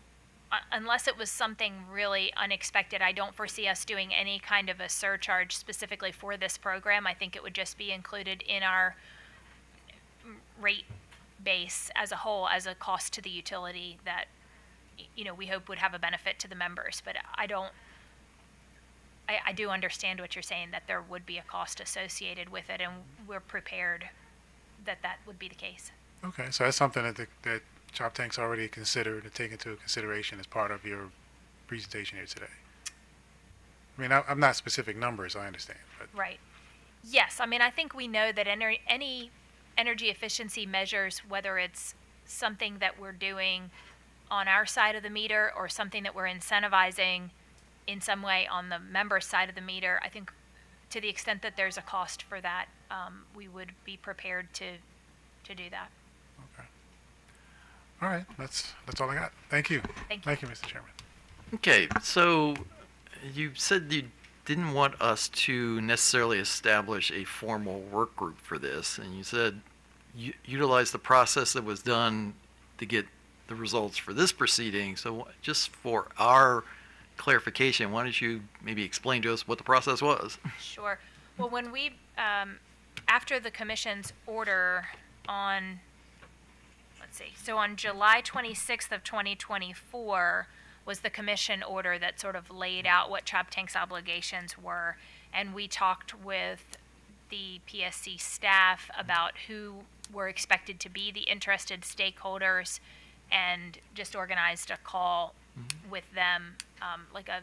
unless it was something really unexpected, I don't foresee us doing any kind of a surcharge specifically for this program. I think it would just be included in our rate base as a whole as a cost to the utility that, we hope would have a benefit to the members. But I do understand what you're saying, that there would be a cost associated with it, and we're prepared that that would be the case. Okay, so that's something that Choptank's already considered and taken into consideration as part of your presentation here today. I mean, I'm not specific numbers, I understand, but Right. Yes, I mean, I think we know that any energy efficiency measures, whether it's something that we're doing on our side of the meter or something that we're incentivizing in some way on the member side of the meter, I think to the extent that there's a cost for that, we would be prepared to do that. okay. All right, that's all I got. Thank you. Thank you. Thank you, Mr. Chairman. Okay, so you said you didn't want us to necessarily establish a formal work group for this, and you said utilize the process that was done to get the results for this proceeding. So just for our clarification, why don't you maybe explain to us what the process was? Sure. Well, when we, after the commission's order on, let's see, so on July 26th of 2024 was the commission order that sort of laid out what Choptank's obligations were. And we talked with the PSC staff about who were expected to be the interested stakeholders, and just organized a call with them, like a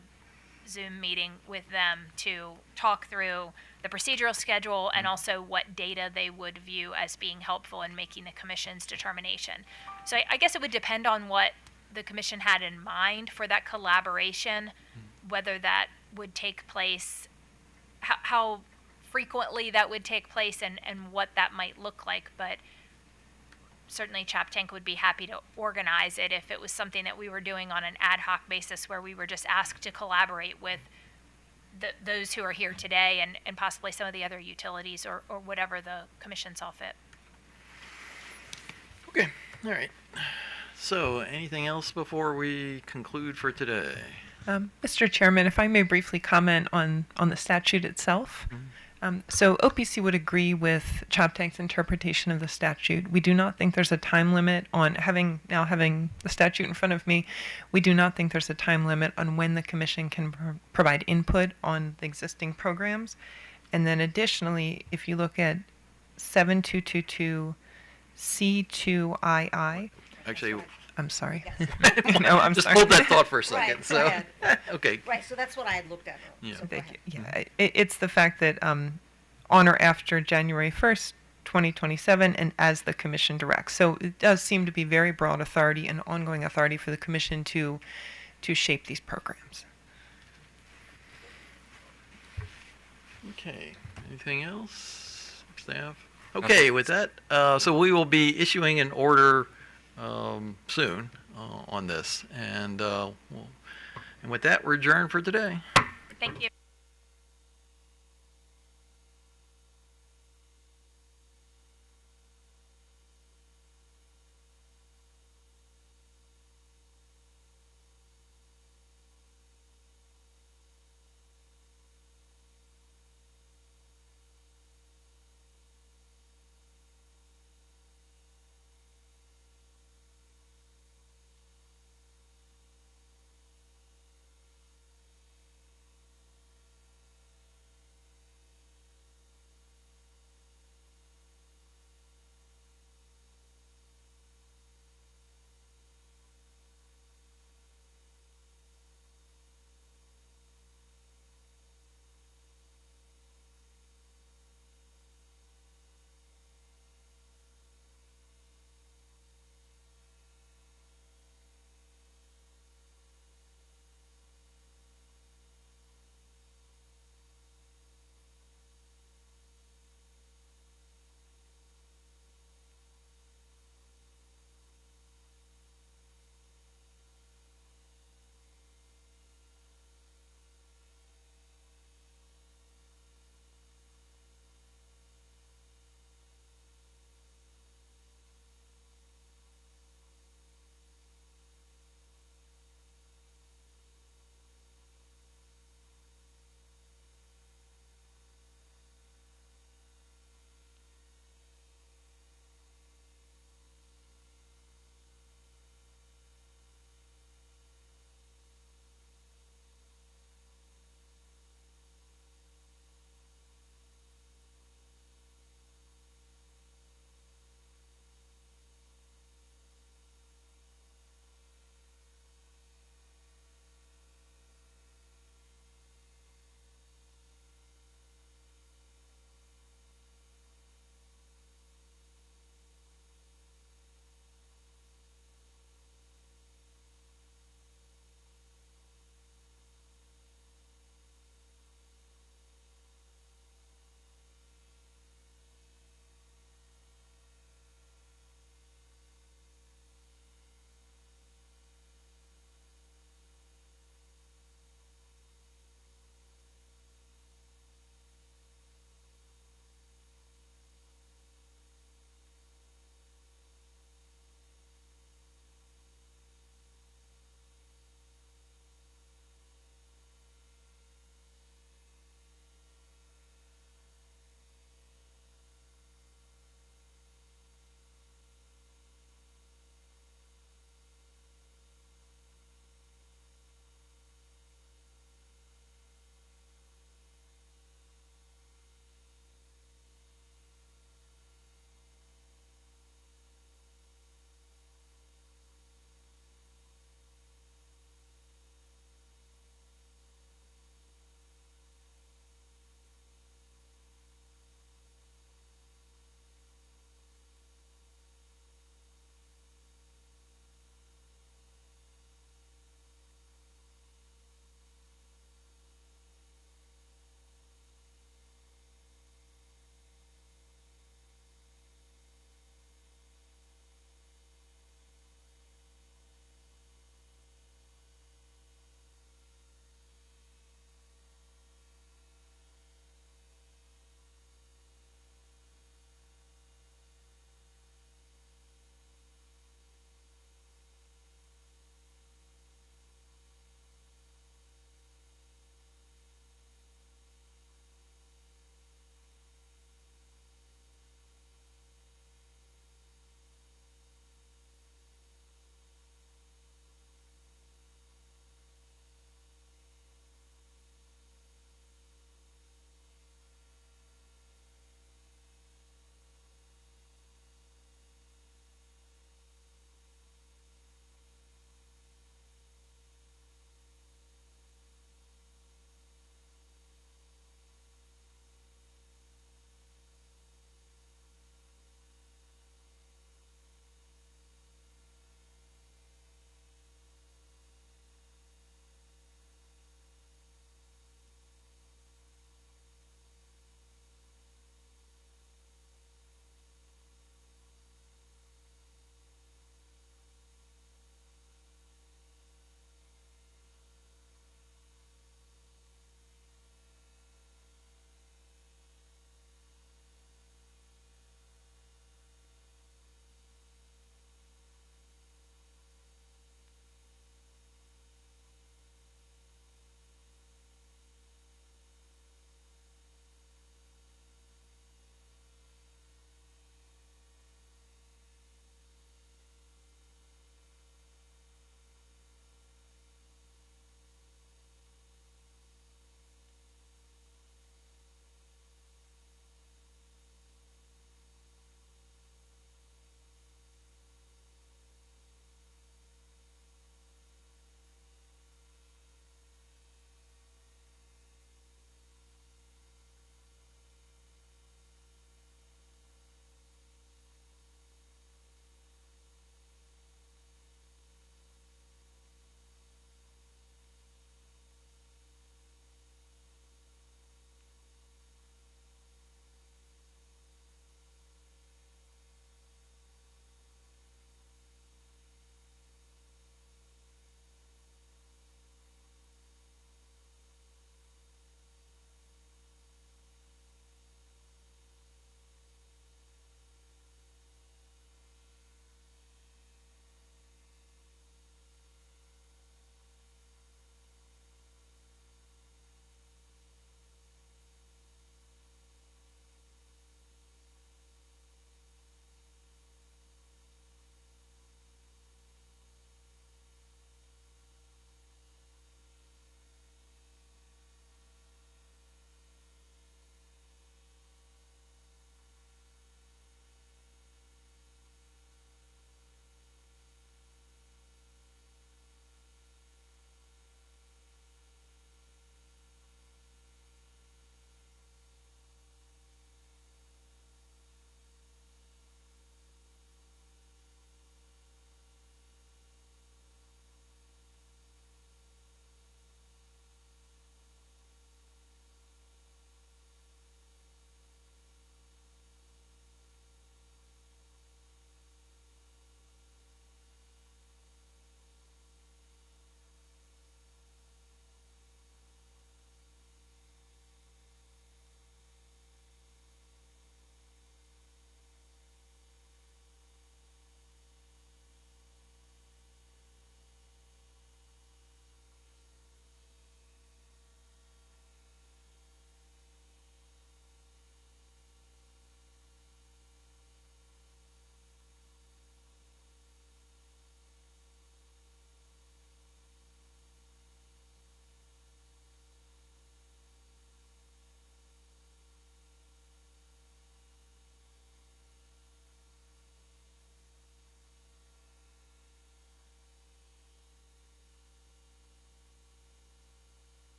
Zoom meeting with them to talk through the procedural schedule and also what data they would view as being helpful in making the commission's determination. So I guess it would depend on what the commission had in mind for that collaboration, whether that would take place, how frequently that would take place, and what that might look like. But certainly Choptank would be happy to organize it if it was something that we were doing on an ad hoc basis where we were just asked to collaborate with those who are here today and possibly some of the other utilities or whatever the commission saw fit. Okay, all right. So anything else before we conclude for today? Mr. Chairman, if I may briefly comment on the statute itself. So OPC would agree with Choptank's interpretation of the statute. We do not think there's a time limit on having the statute in front of me. We do not think there's a time limit on when the commission can provide input on the existing programs. And then additionally, if you look at 7222 C2II, Actually, I'm sorry. Yes. No, I'm just sorry. hold that thought for a second. Right, So, go ahead. okay. Right, so that's what I had looked at. Yeah. So go Thank ahead. you. Yeah, it's the fact that on or after January 1st, 2027, and as the commission directs. So it does seem to be very broad authority and ongoing authority for the commission to shape these programs. Okay. Anything else, staff? Okay, with that, so we will be issuing an order soon on this, and with that, we're adjourned for today. Thank you.